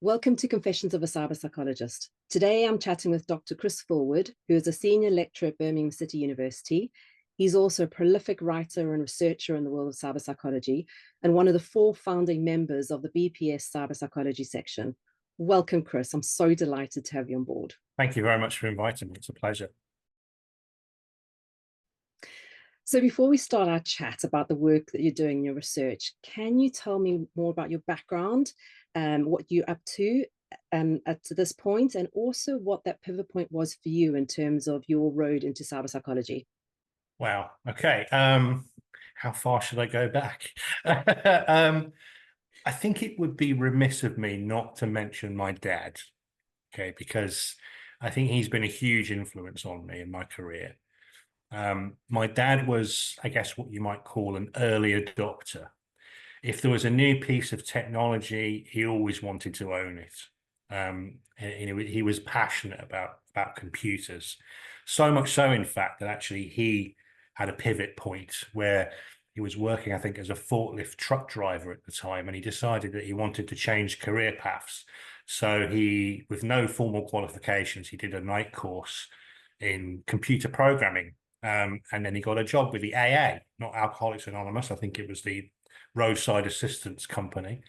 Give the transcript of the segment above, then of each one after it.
Welcome to Confessions of a Cyberpsychologist. Today I'm chatting with Dr. Chris Fullwood, who is a senior lecturer at Birmingham City University. He's also a prolific writer and researcher in the world of cyberpsychology and one of the 4 founding members of the BPS CyberPsychology Section. Welcome, Chris. I'm so delighted to have you on board. Thank you very much for inviting me. It's a pleasure. So before we start our chat about the work that you're doing in your research, can you tell me more about your background, what you're up to this point, and also what that pivot point was for you in terms of your road into cyberpsychology? Wow. Okay. How far should I go back? I think it would be remiss of me not to mention my dad, okay, because I think he's been a huge influence on me in my career. My dad was, I guess, what you might call an early adopter. If there was a new piece of technology, he always wanted to own it. He was passionate about computers, so much so, in fact, that actually he had a pivot point where he was working, I think, as a forklift truck driver at the time, and he decided that he wanted to change career paths. So he, with no formal qualifications, he did a night course in computer programming. And then he got a job with the AA, not Alcoholics Anonymous. I think it was the roadside assistance company.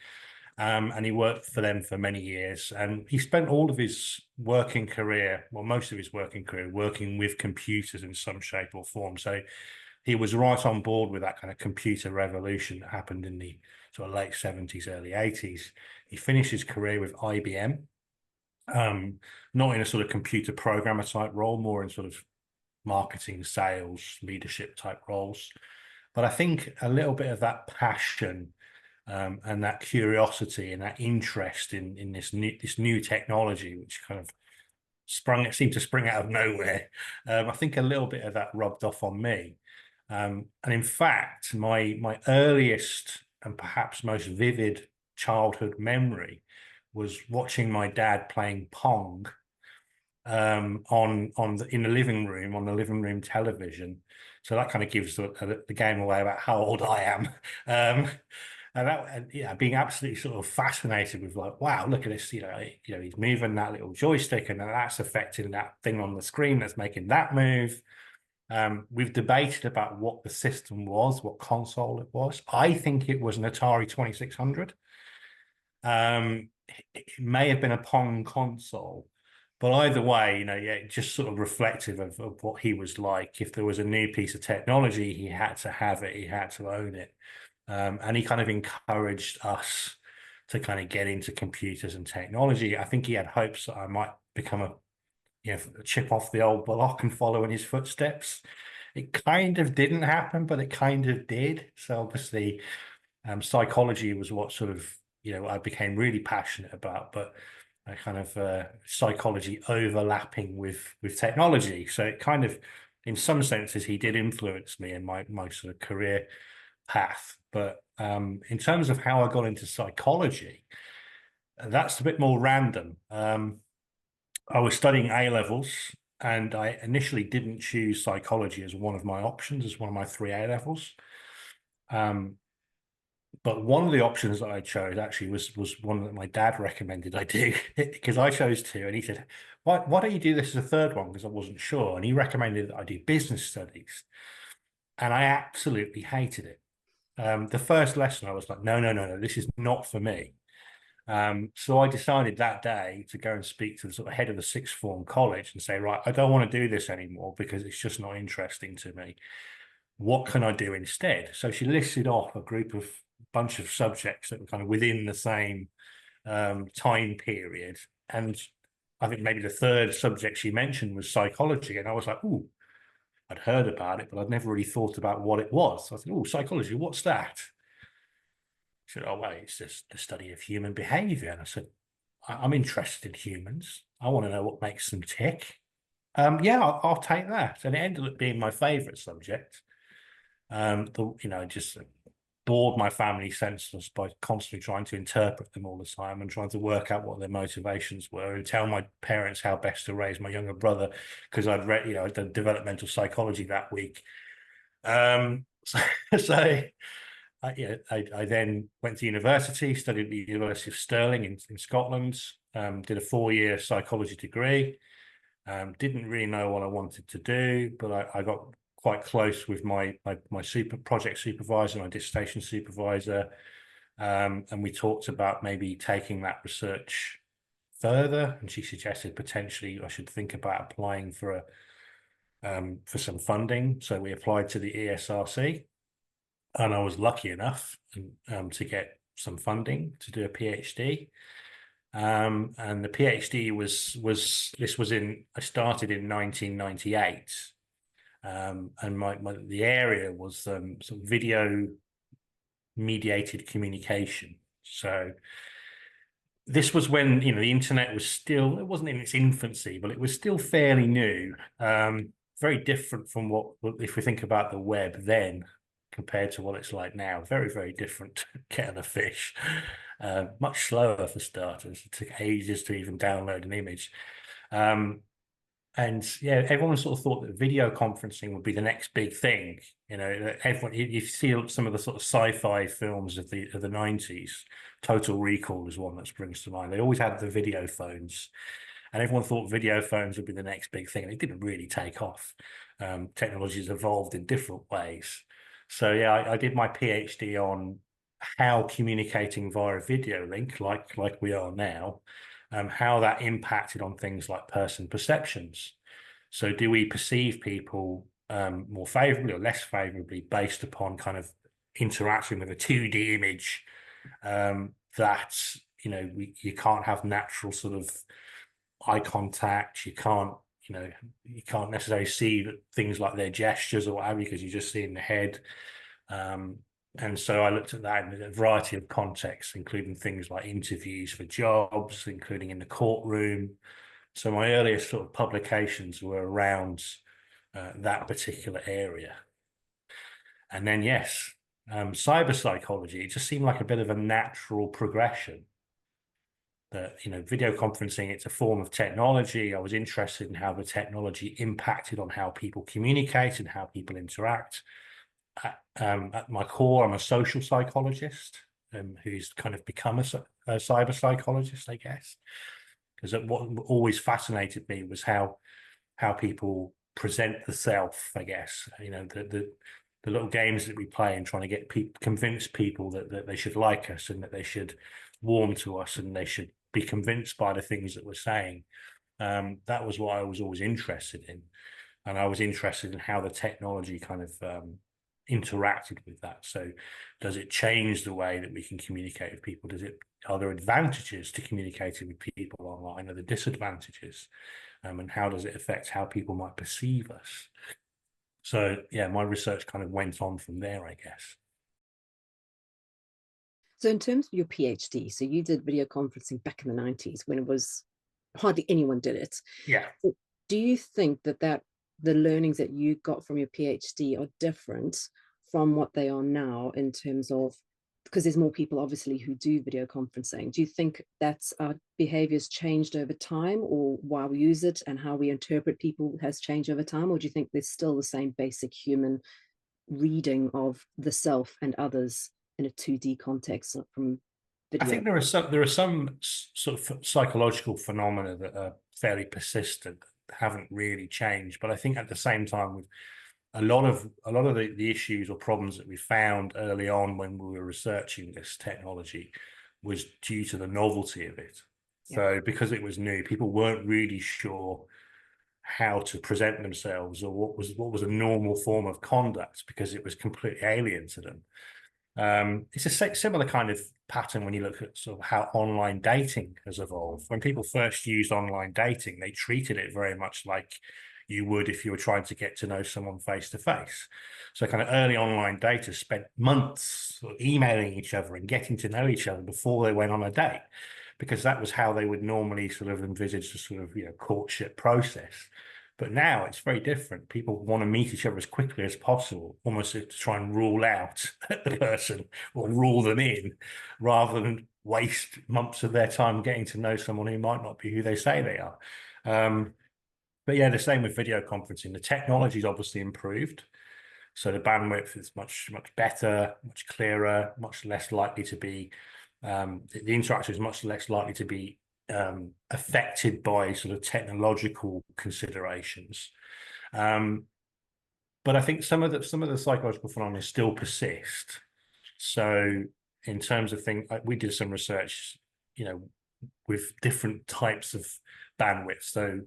And he worked for them for many years. And he spent all of his working career, well, most of his working career, working with computers in some shape or form. So he was right on board with that kind of computer revolution that happened in the sort of late 70s, early 80s. He finished his career with IBM, not in a sort of computer programmer type role, more in sort of marketing, sales, leadership type roles. But I think a little bit of that passion and that curiosity and that interest in this new technology, which kind of seemed to spring out of nowhere. I think a little bit of that rubbed off on me. And in fact, my earliest and perhaps most vivid childhood memory was watching my dad playing Pong in the living room, on the living room television. So that kind of gives the game away about how old I am. And being absolutely sort of fascinated with, like, wow, look at this, he's moving that little joystick and that's affecting that thing on the screen that's making that move. We've debated about what the system was, what console it was. I think it was an Atari 2600. It may have been a Pong console. But either way, just sort of reflective of what he was like. If there was a new piece of technology, he had to have it, he had to own it. And he kind of encouraged us to kind of get into computers and technology. I think he had hopes that I might become a chip off the old block and follow in his footsteps. It kind of didn't happen, but it kind of did. So obviously, psychology was what sort of, I became really passionate about, but a kind of psychology overlapping with technology. So it kind of, in some senses, he did influence me in my sort of career path. But in terms of how I got into psychology, that's a bit more random. I was studying A-levels, and I initially didn't choose psychology as one of my options, as one of my 3 A-levels. But one of the options that I chose actually was one that my dad recommended I do, because I chose 2, and he said, why don't you do this as a 3rd one? Because I wasn't sure. And he recommended that I do business studies. And I absolutely hated it. The first lesson, I was like, no, this is not for me. So I decided that day to go and speak to the sort of head of the 6th form college and say, right, I don't want to do this anymore because it's just not interesting to me. What can I do instead? So she listed off a bunch of subjects that were kind of within the same time period. And I think maybe the 3rd subject she mentioned was psychology. And I was like, ooh, I'd heard about it, but I'd never really thought about what it was. So I said, oh, psychology, what's that? She said, oh, well, it's just the study of human behavior. And I said, I'm interested in humans. I want to know what makes them tick. Yeah, I'll take that. And it ended up being my favorite subject. Just bored my family senseless by constantly trying to interpret them all the time and trying to work out what their motivations were and tell my parents how best to raise my younger brother, because I'd read, I'd done developmental psychology that week. So I then went to university, studied at the University of Stirling in Scotland, did a 4-year psychology degree. Didn't really know what I wanted to do, but I got quite close with my project supervisor, my dissertation supervisor, and we talked about maybe taking that research further. And she suggested potentially I should think about applying for some funding. So we applied to the ESRC, and I was lucky enough to get some funding to do a PhD. And the PhD I started in 1998. And the area was some video mediated communication. So this was when, the internet was still, it wasn't in its infancy, but it was still fairly new. Very different from if we think about the web then compared to what it's like now. Very, very different kettle of fish. Much slower for starters. It took ages to even download an image. And yeah, everyone sort of thought that video conferencing would be the next big thing. Everyone, you see some of the sort of sci-fi films of the 90s. Total Recall is one that springs to mind. They always had the video phones, and everyone thought video phones would be the next big thing. And it didn't really take off. Technology has evolved in different ways. So yeah, I did my PhD on how communicating via a video link, like we are now, how that impacted on things like person perceptions. So do we perceive people more favorably or less favorably based upon kind of interacting with a 2D image that, you can't have natural sort of eye contact. You can't necessarily see things like their gestures or whatever, because you just see in the head. And so I looked at that in a variety of contexts, including things like interviews for jobs, including in the courtroom. So my earliest sort of publications were around that particular area. And then, yes, cyberpsychology, it just seemed like a bit of a natural progression. That, video conferencing, it's a form of technology. I was interested in how the technology impacted on how people communicate and how people interact. At my core, I'm a social psychologist who's kind of become a cyber psychologist, I guess, because what always fascinated me was how people present the self, I guess. The little games that we play and trying to convince people that they should like us and that they should warm to us and they should be convinced by the things that we're saying. That was what I was always interested in. And I was interested in how the technology kind of interacted with that. So does it change the way that we can communicate with people? Are there advantages to communicating with people online? Are there disadvantages? And how does it affect how people might perceive us? So yeah, my research kind of went on from there, I guess. So in terms of your PhD, so you did video conferencing back in the 90s when it was hardly anyone did it. Yeah. So do you think that the learnings that you got from your PhD are different from what they are now in terms of, because there's more people obviously who do video conferencing? Do you think that our behaviors changed over time, or why we use it and how we interpret people has changed over time? Or do you think there's still the same basic human reading of the self and others in a 2D context from video? I think there are some sort of psychological phenomena that are fairly persistent, that haven't really changed. But I think at the same time, with a lot of the issues or problems that we found early on when we were researching this technology was due to the novelty of it. Yeah. So because it was new, people weren't really sure how to present themselves or what was a normal form of conduct, because it was completely alien to them. It's a similar kind of pattern when you look at sort of how online dating has evolved. When people first used online dating, they treated it very much like you would if you were trying to get to know someone face to face. So kind of early online daters spent months sort of emailing each other and getting to know each other before they went on a date, because that was how they would normally sort of envisage the sort of courtship process. But now it's very different. People want to meet each other as quickly as possible, almost to try and rule out the person or rule them in, rather than waste months of their time getting to know someone who might not be who they say they are. But yeah, the same with video conferencing. The technology's obviously improved. So the bandwidth is much better, much clearer, much less likely to be, the interaction is much less likely to be affected by sort of technological considerations. But I think some of the psychological phenomena still persist. So in terms of things, we did some research, with different types of bandwidth. So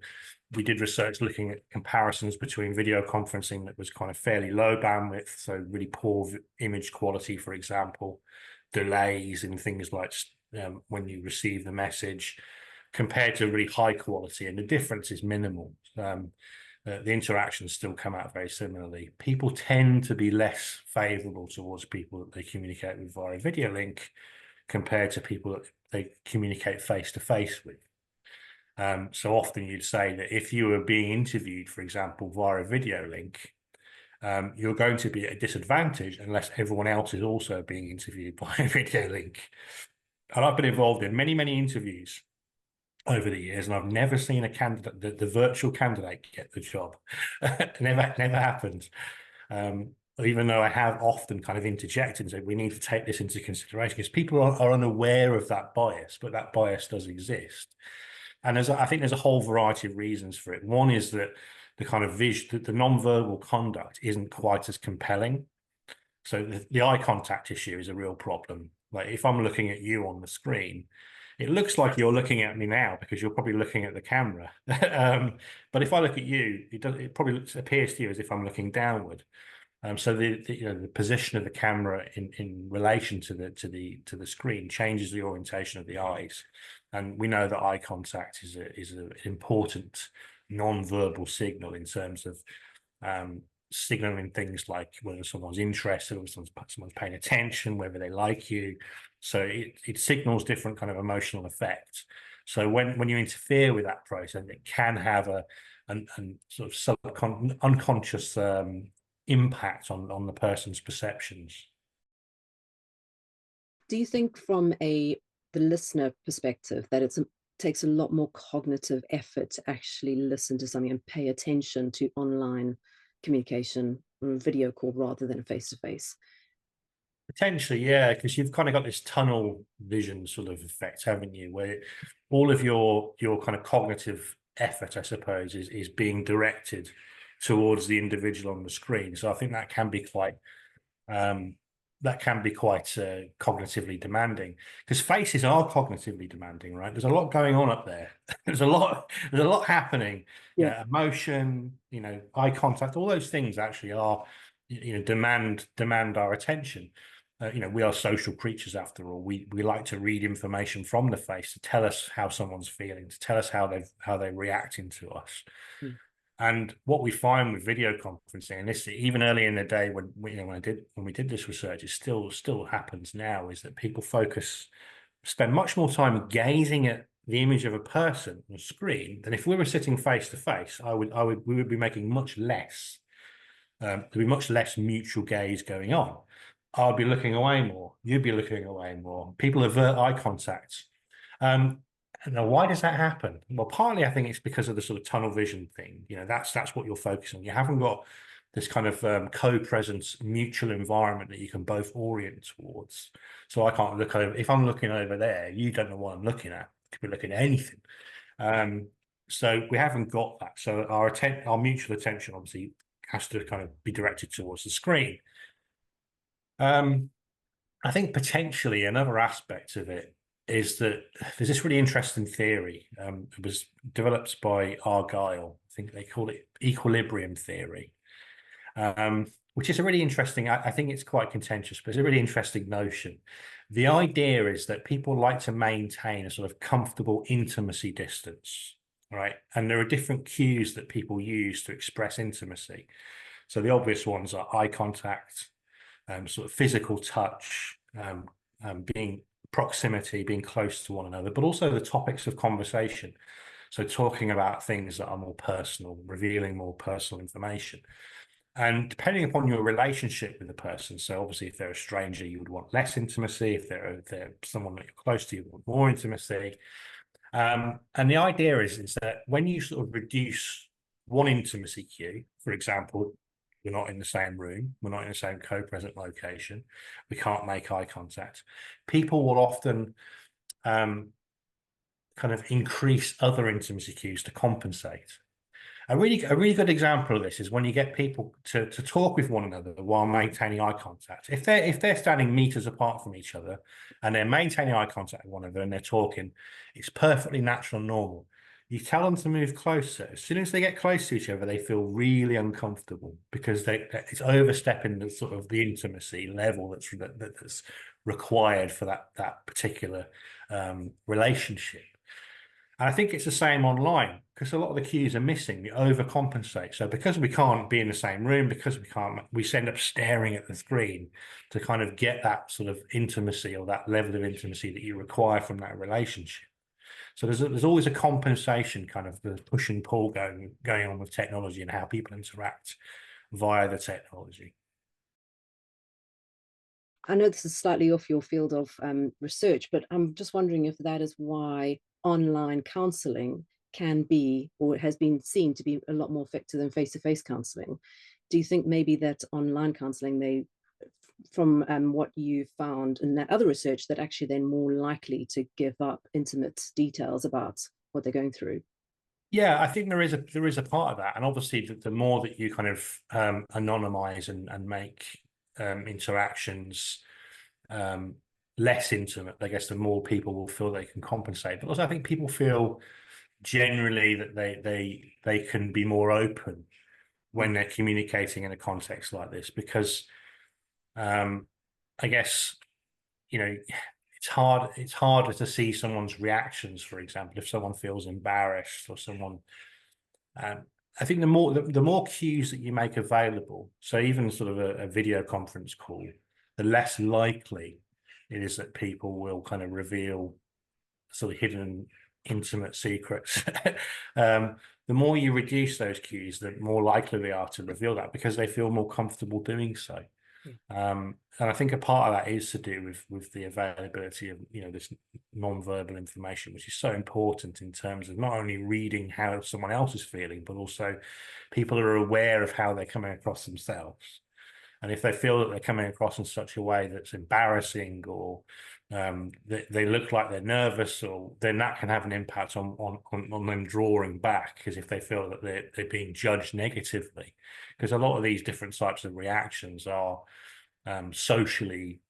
we did research looking at comparisons between video conferencing that was kind of fairly low bandwidth, so really poor image quality, for example, delays in things like when you receive the message, compared to really high quality, and the difference is minimal. The interactions still come out very similarly. People tend to be less favorable towards people that they communicate with via video link compared to people that they communicate face-to-face with. So often you'd say that if you were being interviewed, for example, via a video link, you're going to be at a disadvantage unless everyone else is also being interviewed by a video link. And I've been involved in many, many interviews over the years, and I've never seen a candidate, the virtual candidate, get the job. never happened. Even though I have often kind of interjected and said we need to take this into consideration, because people are unaware of that bias, but that bias does exist. And I think there's a whole variety of reasons for it. One is that the kind of the non-verbal conduct isn't quite as compelling. So the eye contact issue is a real problem. Like if I'm looking at you on the screen, it looks like you're looking at me now because you're probably looking at the camera. But if I look at you, it probably appears to you as if I'm looking downward. So the position of the camera in relation to the screen changes the orientation of the eyes, and we know that eye contact is an important non-verbal signal in terms of signaling things like whether someone's interested, or someone's paying attention, whether they like you. So it signals different kind of emotional effects. So when you interfere with that process, it can have a sort of unconscious impact on the person's perceptions. Do you think from the listener perspective that it takes a lot more cognitive effort to actually listen to something and pay attention to online communication on a video call rather than a face-to-face? Potentially, yeah, because you've kind of got this tunnel vision sort of effect, haven't you, where all of your kind of cognitive effort, I suppose, is being directed towards the individual on the screen. So I think that can be quite cognitively demanding, because faces are cognitively demanding, right? There's a lot going on up there. There's a lot happening. Yeah. Emotion, eye contact, all those things actually are, demand our attention. We are social creatures after all. We like to read information from the face to tell us how someone's feeling, to tell us how they're reacting to us. Mm. And what we find with video conferencing, and this even early in the day when we did this research, it still happens now, is that people spend much more time gazing at the image of a person on a screen than if we were sitting face to face. We would be making much less. There'd be much less mutual gaze going on. I'd be looking away more. You'd be looking away more. People avert eye contact. Now, why does that happen? Well, partly I think it's because of the sort of tunnel vision thing. That's what you're focusing on. You haven't got this kind of co-presence mutual environment that you can both orient towards. So I can't look over. If I'm looking over there, you don't know what I'm looking at. You could be looking at anything. So we haven't got that. So our mutual attention obviously has to kind of be directed towards the screen. I think potentially another aspect of it is that there's this really interesting theory. It was developed by Argyle. I think they call it equilibrium theory, which is a really interesting, I think it's quite contentious, but it's a really interesting notion. The idea is that people like to maintain a sort of comfortable intimacy distance, right? And there are different cues that people use to express intimacy. So the obvious ones are eye contact, sort of physical touch, being proximity, being close to one another, but also the topics of conversation. So talking about things that are more personal, revealing more personal information. And depending upon your relationship with the person, so obviously if they're a stranger, you would want less intimacy. If they're someone that you're close to, you want more intimacy. And the idea is that when you sort of reduce one intimacy cue, for example, we're not in the same room, we're not in the same co-present location, we can't make eye contact, people will often kind of increase other intimacy cues to compensate. A really good example of this is when you get people to talk with one another while maintaining eye contact. If they're standing meters apart from each other and they're maintaining eye contact with one another and they're talking, it's perfectly natural and normal. You tell them to move closer. As soon as they get close to each other, they feel really uncomfortable because it's overstepping the sort of the intimacy level that's required for that particular relationship. And I think it's the same online because a lot of the cues are missing. We overcompensate. So because we can't be in the same room, because we end up staring at the screen to kind of get that sort of intimacy or that level of intimacy that you require from that relationship. So there's always a compensation, kind of the push and pull going on with technology and how people interact via the technology. I know this is slightly off your field of research, but I'm just wondering if that is why online counselling can be, or has been seen to be, a lot more effective than face-to-face counselling. Do you think maybe that online counselling, from what you found in that other research, that actually they're more likely to give up intimate details about what they're going through? Yeah, I think there is a part of that, and obviously the more that you kind of anonymize and make interactions less intimate, I guess the more people will feel they can compensate. But also, I think people feel generally that they can be more open when they're communicating in a context like this, because I guess, you know, it's harder to see someone's reactions. For example, if someone feels embarrassed or someone, I think the more cues that you make available, so even sort of a video conference call, the less likely it is that people will kind of reveal sort of hidden intimate secrets. The more you reduce those cues, the more likely they are to reveal that because they feel more comfortable doing so. And I think a part of that is to do with the availability of, you know, this non-verbal information, which is so important in terms of not only reading how someone else is feeling, but also people are aware of how they're coming across themselves. And if they feel that they're coming across in such a way that's embarrassing, or they look like they're nervous, or then that can have an impact on them drawing back, because if they feel that they're being judged negatively, because a lot of these different types of reactions are socially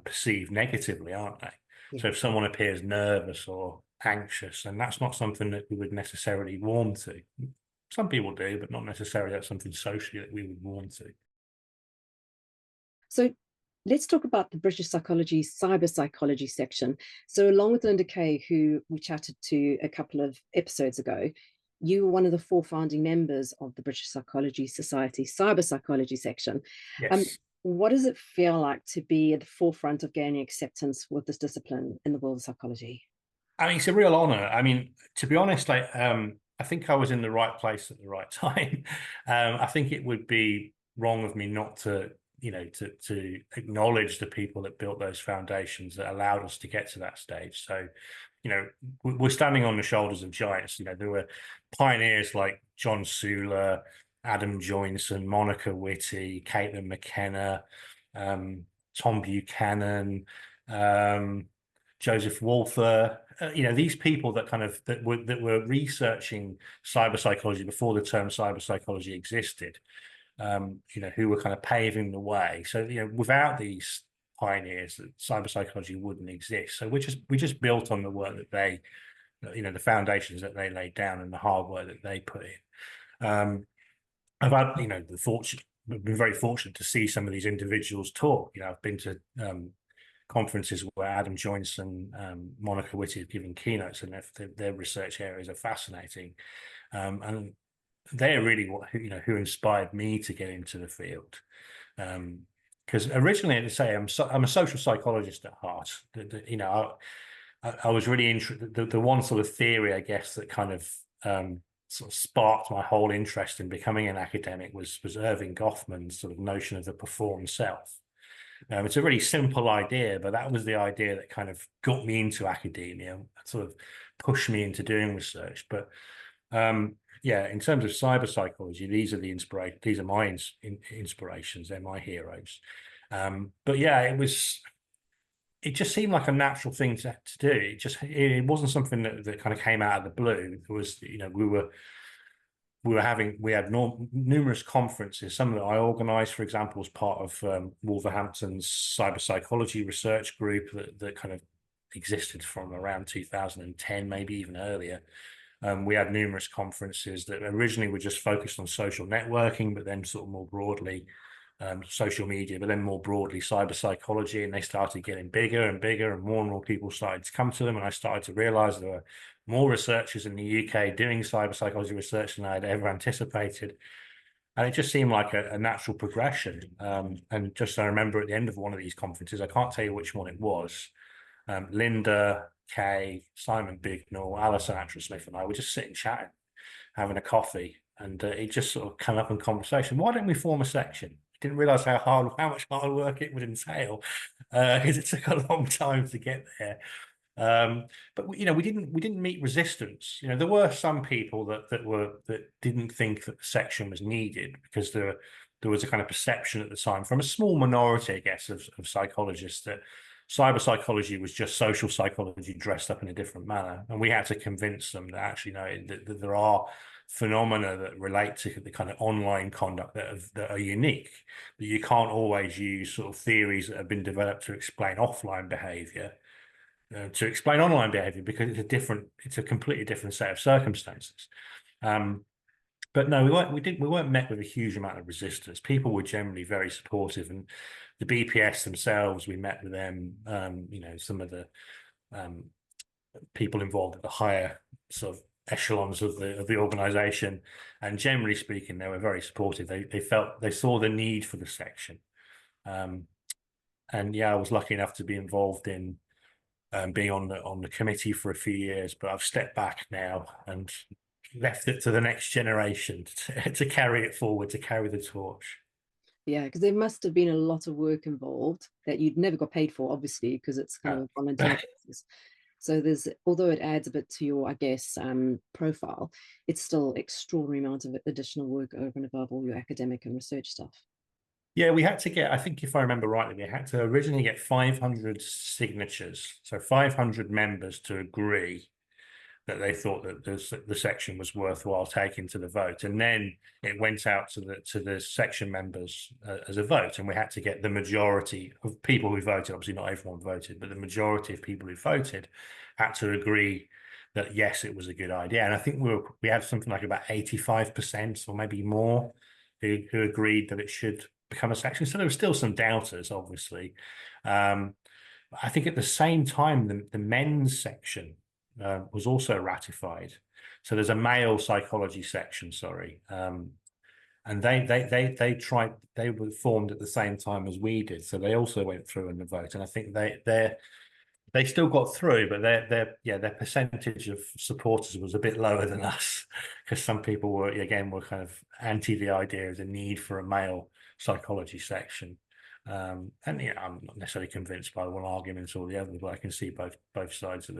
perceived negatively, aren't they? Yeah. So if someone appears nervous or anxious, then that's not something that we would necessarily warm to. Some people do, but not necessarily that's something socially that we would warm to. So let's talk about the British Psychology CyberPsychology section. So along with Linda Kay, who we chatted to a couple of episodes ago, you were one of the 4 founding members of the British Psychology Society CyberPsychology section. Yes. What does it feel like to be at the forefront of gaining acceptance with this discipline in the world of psychology? I mean, it's a real honor. I mean, to be honest, I think I was in the right place at the right time. I think it would be wrong of me not to, you know, to acknowledge the people that built those foundations that allowed us to get to that stage. So, you know, we're standing on the shoulders of giants. You know, there were pioneers like John Sula, Adam Joynson, Monica Whitty, Caitlin McKenna, Tom Buchanan, Joseph Walther. You know, these people that kind of that were researching cyberpsychology before the term cyberpsychology existed. You know, who were kind of paving the way. So, you know, without these pioneers, cyberpsychology wouldn't exist. So we just built on the work that they, you know, the foundations that they laid down and the hard work that they put in. I've had, you know, been very fortunate to see some of these individuals talk. You know, I've been to conferences where Adam Joynson, Monica Whitty have given keynotes, and their research areas are fascinating. And they're really who inspired me to get into the field. Because originally, as I say, I'm a social psychologist at heart. You know, I was really interested. The one sort of theory, I guess, that kind of sort of sparked my whole interest in becoming an academic was Erving Goffman's sort of notion of the performed self. It's a really simple idea, but that was the idea that kind of got me into academia, sort of pushed me into doing research. But yeah, in terms of cyber psychology, these are the inspiration. These are my inspirations. They're my heroes. But yeah, it just seemed like a natural thing to do. It wasn't something that kind of came out of the blue. It was, you know, we had numerous conferences. Some that I organised, for example, as part of Wolverhampton's cyber psychology research group that kind of existed from around 2010, maybe even earlier. We had numerous conferences that originally were just focused on social networking, but then sort of more broadly social media, but then more broadly cyber psychology, and they started getting bigger and bigger, and more people started to come to them, and I started to realize there were more researchers in the UK doing cyber psychology research than I had ever anticipated. And it just seemed like a natural progression. And just I remember at the end of one of these conferences, I can't tell you which one it was, Linda, Kay, Simon Bignall, Alison Attrell-Smith and I were just sitting chatting, having a coffee, and it just sort of came up in conversation. Why don't we form a section? Didn't realize how much hard work it would entail, because it took a long time to get there. But you know, we didn't meet resistance. You know, there were some people that didn't think that the section was needed because there was a kind of perception at the time from a small minority, I guess, of psychologists that cyber psychology was just social psychology dressed up in a different manner, and we had to convince them that actually no, that there are phenomena that relate to the kind of online conduct that are unique, that you can't always use sort of theories that have been developed to explain offline behavior to explain online behavior, because it's a completely different set of circumstances. But no, we weren't met with a huge amount of resistance. People were generally very supportive, and the BPS themselves, we met with them. You know, some of the people involved at the higher sort of echelons of the organisation, and generally speaking, they were very supportive. They saw the need for the section, and yeah, I was lucky enough to be involved in being on the committee for a few years, but I've stepped back now and left it to the next generation to carry it forward, to carry the torch. Yeah, because there must have been a lot of work involved that you'd never got paid for, obviously, because it's kind of a volunteer basis. So there's, although it adds a bit to your, I guess, profile, it's still extraordinary amount of additional work over and above all your academic and research stuff. Yeah, we had to get, I think if I remember rightly, we had to originally get 500 signatures, so 500 members to agree that they thought that the section was worthwhile taking to the vote, and then it went out to the section members as a vote, and we had to get the majority of people who voted. Obviously, not everyone voted, but the majority of people who voted had to agree that yes, it was a good idea. And I think we had something like about 85% or maybe more who agreed that it should become a section. So there were still some doubters, obviously. I think at the same time, the men's section was also ratified. So there's a male psychology section, sorry. And they were formed at the same time as we did. So they also went through in the vote. And I think they still got through, but their percentage of supporters was a bit lower than us, because some people were kind of anti the idea of the need for a male psychology section. And yeah, I'm not necessarily convinced by one argument or the other, but I can see both sides of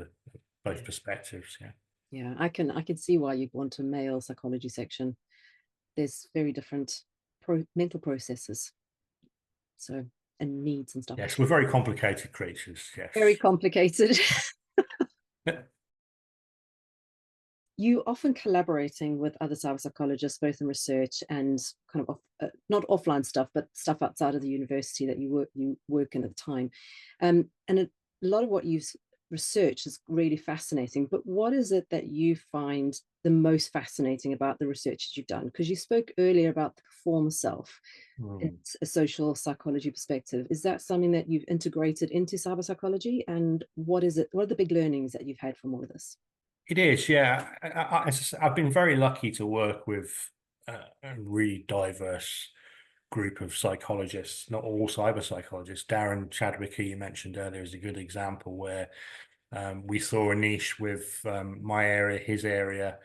both perspectives. Yeah, I can see why you'd want a male psychology section. There's very different mental processes, so, and needs and stuff. Yes, we're very complicated creatures. Yes, very complicated. You often collaborating with other cyber psychologists, both in research and kind of not offline stuff, but stuff outside of the university that you work in at the time. And a lot of what you've researched is really fascinating. But what is it that you find the most fascinating about the research that you've done? Because you spoke earlier about the performer self, it's a social psychology perspective. Is that something that you've integrated into cyber psychology? And what is it? What are the big learnings that you've had from all of this? It is, yeah. I've been very lucky to work with a really diverse group of psychologists, not all cyber psychologists. Darren Chadwick, who you mentioned earlier, is a good example where we saw a niche with my area, his area,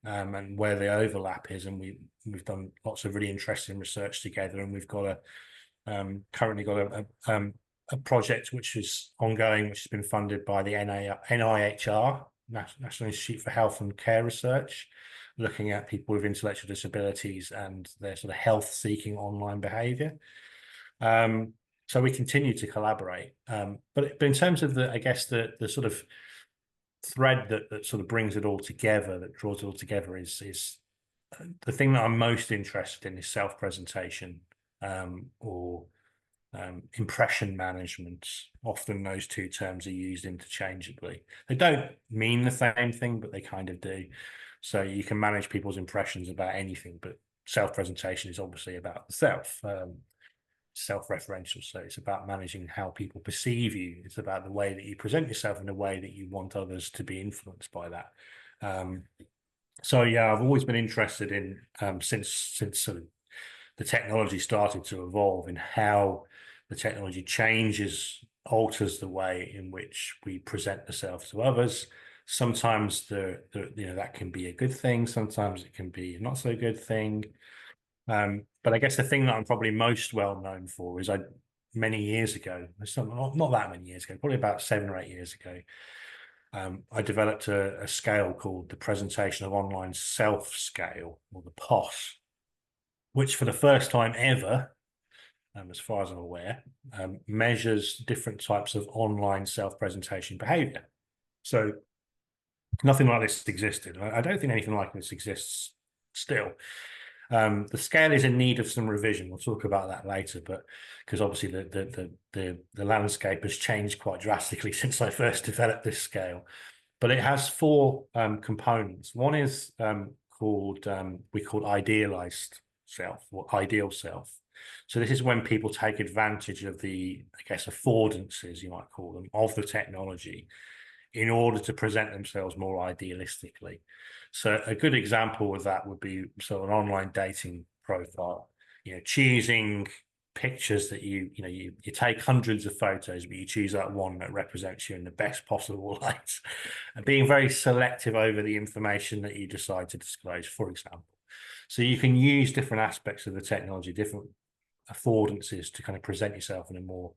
and where the overlap is. And we've done lots of really interesting research together, and we've got currently got a project which is ongoing, which has been funded by the NIHR, National Institute for Health and Care Research, looking at people with intellectual disabilities and their sort of health-seeking online behaviour. So we continue to collaborate. But in terms of I guess the sort of thread that sort of brings it all together, that draws it all together, is the thing that I'm most interested in is self-presentation, or impression management. Often those two terms are used interchangeably. They don't mean the same thing, but they kind of do. So you can manage people's impressions about anything, but self-presentation is obviously about the self, self-referential. So it's about managing how people perceive you. It's about the way that you present yourself in a way that you want others to be influenced by that. So yeah, I've always been interested in, since sort of the technology started to evolve, in how the technology alters the way in which we present ourselves to others. Sometimes that can be a good thing. Sometimes it can be a not so good thing. But I guess the thing that I'm probably most well known for is many years ago, not that many years ago, probably about 7 or 8 years ago, I developed a scale called the Presentation of Online Self Scale, or the POS, which for the first time ever, as far as I'm aware, measures different types of online self-presentation behavior. So nothing like this existed. I don't think anything like this exists still. The scale is in need of some revision. We'll talk about that later, but because obviously the landscape has changed quite drastically since I first developed this scale. But it has 4 components. One is called Idealised Self, or ideal self. So this is when people take advantage of the, I guess, affordances, you might call them, of the technology in order to present themselves more idealistically. So a good example of that would be an online dating profile, choosing pictures that you take hundreds of photos, but you choose that one that represents you in the best possible light, and being very selective over the information that you decide to disclose, for example. So you can use different aspects of the technology, different affordances, to kind of present yourself in a more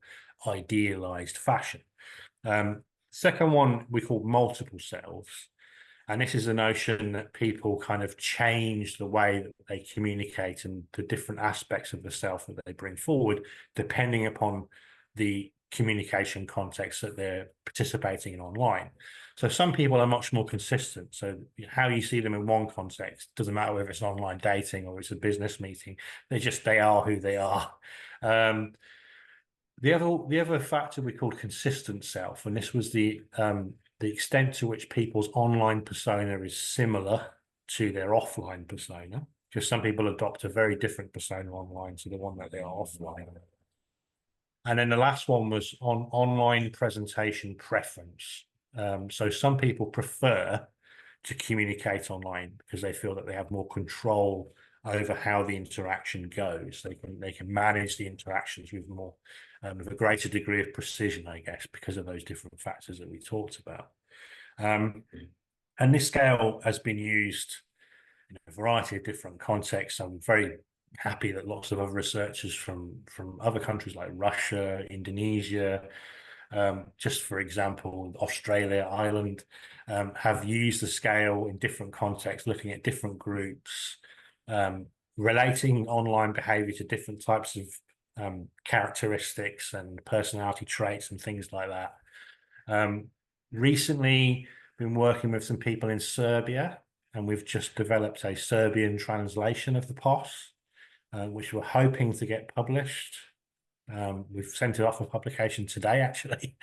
idealized fashion. Second one we call multiple selves. And this is the notion that people kind of change the way that they communicate and the different aspects of the self that they bring forward, depending upon the communication context that they're participating in online. So some people are much more consistent. So how you see them in one context doesn't matter whether it's online dating or it's a business meeting. They are who they are. The other factor we called consistent self, and this was the extent to which people's online persona is similar to their offline persona, because some people adopt a very different persona online to the one that they are offline. And then the last one was on online presentation preference. So some people prefer to communicate online because they feel that they have more control over how the interaction goes. They can manage the interactions with more with a greater degree of precision, I guess, because of those different factors that we talked about. And this scale has been used in a variety of different contexts. I'm very happy that lots of other researchers from other countries like Russia, Indonesia, just for example, Australia, Ireland, have used the scale in different contexts, looking at different groups, relating online behavior to different types of characteristics and personality traits and things like that. Recently, been working with some people in Serbia, and we've just developed a Serbian translation of the POS, which we're hoping to get published. We've sent it off for publication today, actually.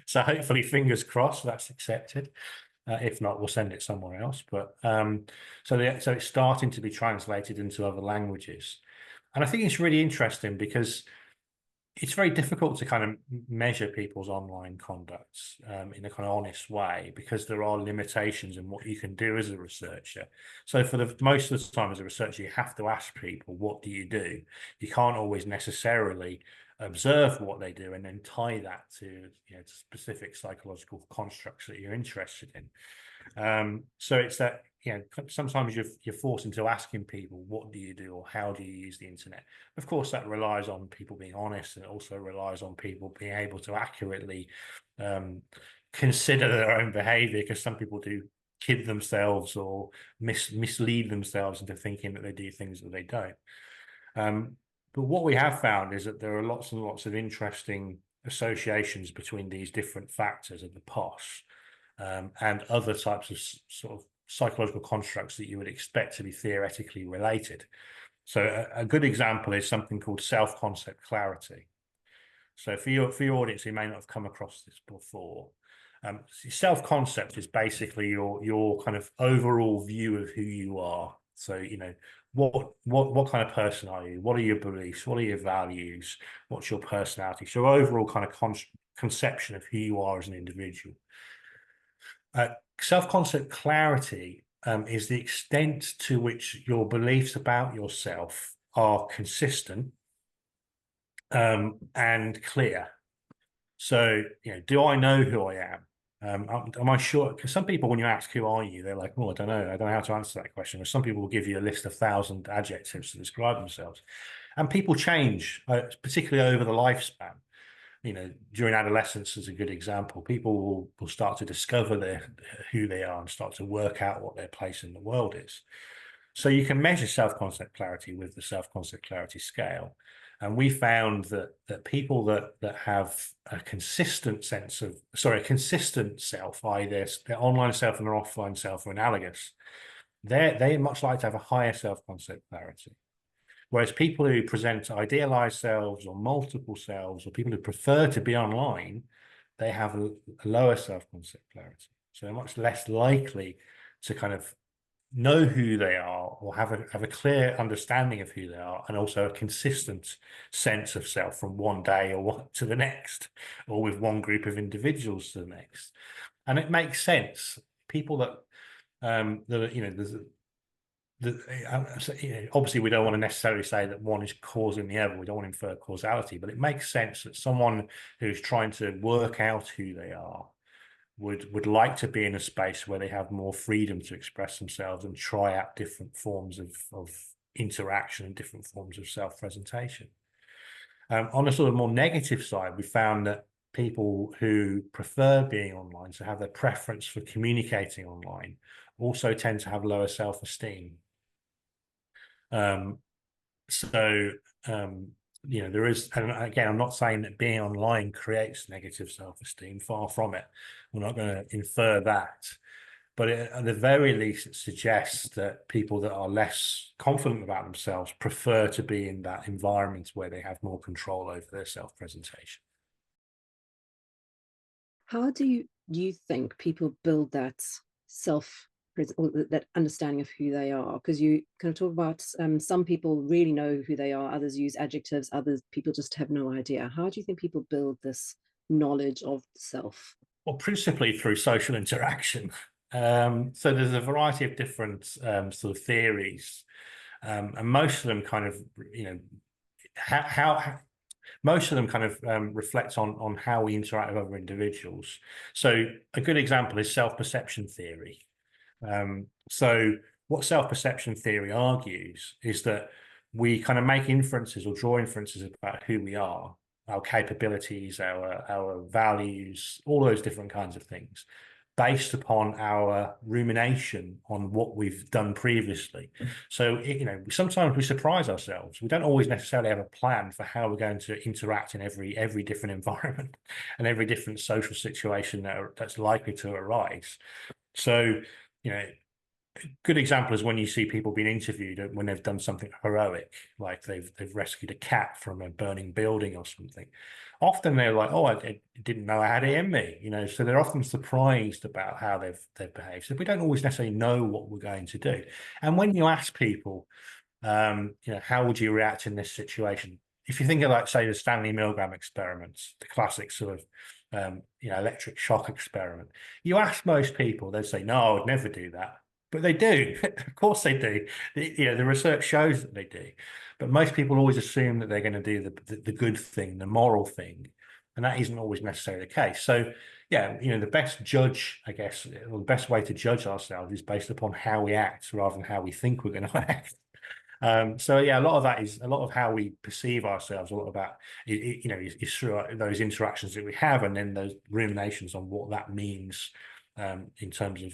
So hopefully, fingers crossed, that's accepted. If not, we'll send it somewhere else. But so it's starting to be translated into other languages. And I think it's really interesting because it's very difficult to kind of measure people's online conducts in a kind of honest way, because there are limitations in what you can do as a researcher. So for the most of the time as a researcher, you have to ask people, what do you do? You can't always necessarily observe what they do and then tie that to specific psychological constructs that you're interested in. So it's that sometimes you're forced into asking people, what do you do, or how do you use the internet? Of course, that relies on people being honest, and it also relies on people being able to accurately consider their own behavior, because some people do kid themselves or mislead themselves into thinking that they do things that they don't. But what we have found is that there are lots and lots of interesting associations between these different factors of the POS and other types of sort of psychological constructs that you would expect to be theoretically related. So a good example is something called self-concept clarity. So for your audience who may not have come across this before, self-concept is basically your kind of overall view of who you are. So, you know, what kind of person are you? What are your beliefs? What are your values? What's your personality? So overall kind of conception of who you are as an individual. Self-concept clarity is the extent to which your beliefs about yourself are consistent and clear. So, you know, do I know who I am? Am I sure? Because some people, when you ask who are you, they're like, oh, I don't know. I don't know how to answer that question. Or some people will give you a list of 1,000 adjectives to describe themselves. And people change, particularly over the lifespan. You know, during adolescence is a good example. People will start to discover who they are and start to work out what their place in the world is. So you can measure self-concept clarity with the self-concept clarity scale. And we found that people that have a consistent sense of, a consistent self, i.e. their online self and their offline self are analogous, they much like to have a higher self-concept clarity. Whereas people who present idealized selves or multiple selves, or people who prefer to be online, they have a lower self-concept clarity. So they're much less likely to kind of know who they are or have a clear understanding of who they are, and also a consistent sense of self from one day or to the next, or with one group of individuals to the next. And it makes sense. People that you know, obviously we don't want to necessarily say that one is causing the other. We don't want to infer causality, but it makes sense that someone who's trying to work out who they are would like to be in a space where they have more freedom to express themselves and try out different forms of interaction and different forms of self-presentation. On a sort of more negative side, we found that people who prefer being online, so have their preference for communicating online, also tend to have lower self-esteem. You know, there is, and again, I'm not saying that being online creates negative self-esteem, far from it. We're not going to infer that. But at the very least, it suggests that people that are less confident about themselves prefer to be in that environment where they have more control over their self-presentation. How do you think people build that or that understanding of who they are? Because you kind of talk about some people really know who they are, others use adjectives, others people just have no idea. How do you think people build this knowledge of self? Well, principally through social interaction. So there's a variety of different sort of theories, and most of them kind of, you know, how most of them kind of reflect on how we interact with other individuals. So a good example is self-perception theory. So what self-perception theory argues is that we kind of make inferences or draw inferences about who we are, our capabilities, our values, all those different kinds of things, based upon our rumination on what we've done previously. So, you know, sometimes we surprise ourselves. We don't always necessarily have a plan for how we're going to interact in every different environment and every different social situation that's likely to arise. So, you know, a good example is when you see people being interviewed when they've done something heroic, like they've rescued a cat from a burning building or something. Often they're like, "Oh, I didn't know I had it in me," you know. So they're often surprised about how they've behaved. So we don't always necessarily know what we're going to do. And when you ask people, you know, how would you react in this situation? If you think of, like, say, the Stanley Milgram experiments, the classic sort of you know, electric shock experiment, you ask most people, they'd say, "No, I would never do that." But they do. Of course they do. You know, the research shows that they do. But most people always assume that they're going to do the good thing, the moral thing. And that isn't always necessarily the case. So, yeah, you know, the best judge, I guess, or the best way to judge ourselves is based upon how we act rather than how we think we're going to act. So yeah, a lot of that is a lot of how we perceive ourselves. A lot about you know, is through those interactions that we have, and then those ruminations on what that means in terms of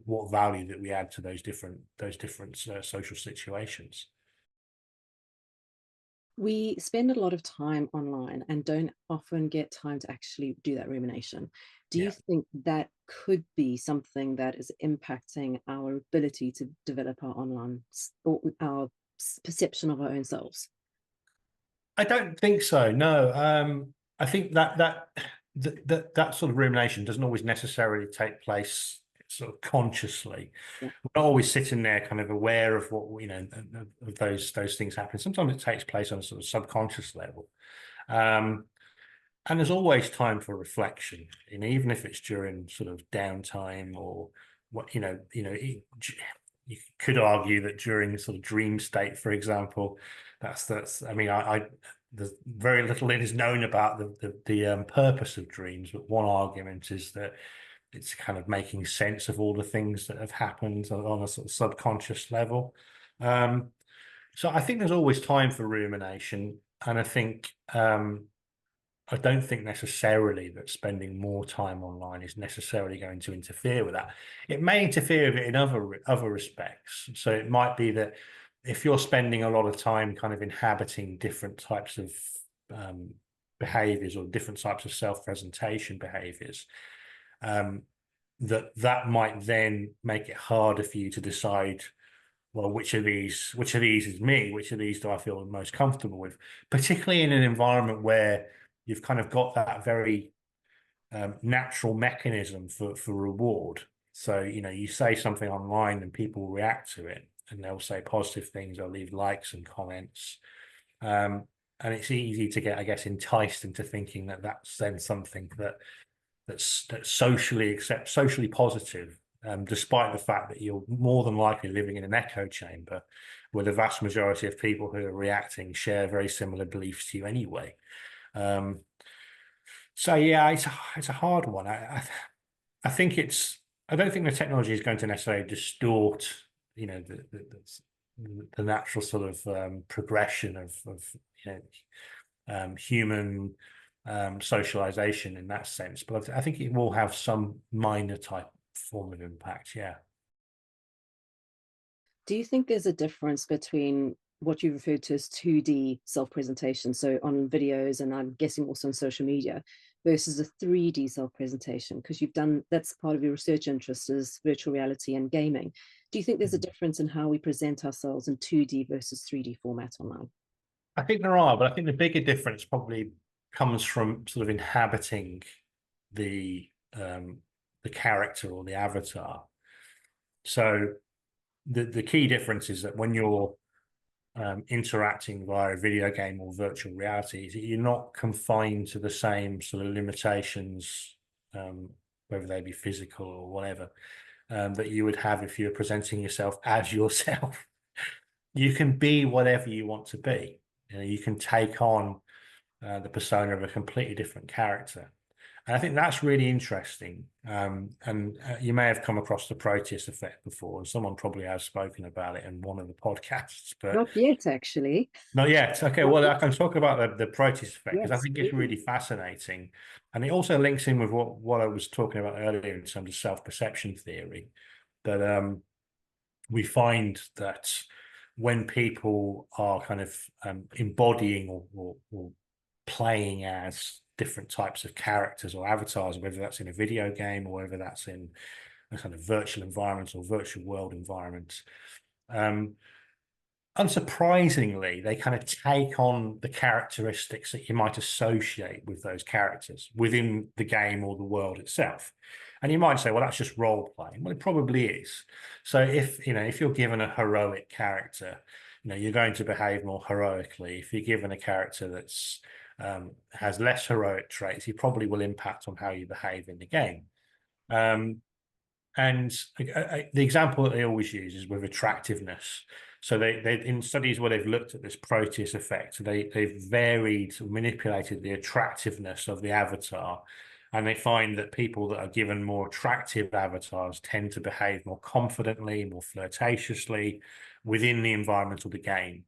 what value that we add to those different social situations. We spend a lot of time online and don't often get time to actually do that rumination. Do you Yeah. think that could be something that is impacting our ability to develop our online or our perception of our own selves? I don't think so. No, I think that sort of rumination doesn't always necessarily take place sort of consciously. Yeah. We're not always sitting there kind of aware of what of those things happening. Sometimes it takes place on a sort of subconscious level, and there's always time for reflection. Even if it's during sort of downtime or what you could argue that during sort of dream state, for example, that's. I mean, there's very little is known about the purpose of dreams, but one argument is that it's kind of making sense of all the things that have happened on a sort of subconscious level. So I think there's always time for rumination, and I don't think necessarily that spending more time online is necessarily going to interfere with that. It may interfere with it in other respects. So it might be that if you're spending a lot of time kind of inhabiting different types of behaviors or different types of self-presentation behaviors, that might then make it harder for you to decide, well, which of these is me, which of these do I feel most comfortable with, particularly in an environment where you've kind of got that very natural mechanism for reward. So, you say something online and people react to it, and they'll say positive things, they'll leave likes and comments. And it's easy to get, I guess, enticed into thinking that that's then something that's socially positive, despite the fact that you're more than likely living in an echo chamber where the vast majority of people who are reacting share very similar beliefs to you anyway. So yeah, it's a hard one. I think I don't think the technology is going to necessarily distort, the natural sort of progression of human socialization in that sense. But I think it will have some minor type form of impact. Yeah. Do you think there's a difference between what you referred to as 2D self-presentation, so on videos and I'm guessing also on social media, versus a 3D self-presentation? Because that's part of your research interest is virtual reality and gaming. Do you think there's a difference in how we present ourselves in 2D versus 3D format online? I think there are, but I think the bigger difference probably comes from sort of inhabiting the character or the avatar. So the key difference is that when you're interacting via a video game or virtual reality, is that you're not confined to the same sort of limitations, whether they be physical or whatever, that you would have if you're presenting yourself as yourself. You can be whatever you want to be. You can take on the persona of a completely different character. And I think that's really interesting. And you may have come across the Proteus Effect before, and someone probably has spoken about it in one of the podcasts, but Not yet, actually. not yet. Okay, well, I can talk about the Proteus Effect because I Yes, think it's really fascinating. And it also links in with what I was talking about earlier in terms of self-perception theory, that we find that when people are kind of embodying or playing as different types of characters or avatars, whether that's in a video game or whether that's in a kind of virtual environment or virtual world environment, unsurprisingly, they kind of take on the characteristics that you might associate with those characters within the game or the world itself. And you might say, well, that's just role playing. Well, it probably is. So if you're given a heroic character, you're going to behave more heroically. If you're given a character that's has less heroic traits, he probably will impact on how you behave in the game. And the example that they always use is with attractiveness. So they in studies where they've looked at this Proteus effect, they've varied or manipulated the attractiveness of the avatar, and they find that people that are given more attractive avatars tend to behave more confidently, more flirtatiously within the environment of the game.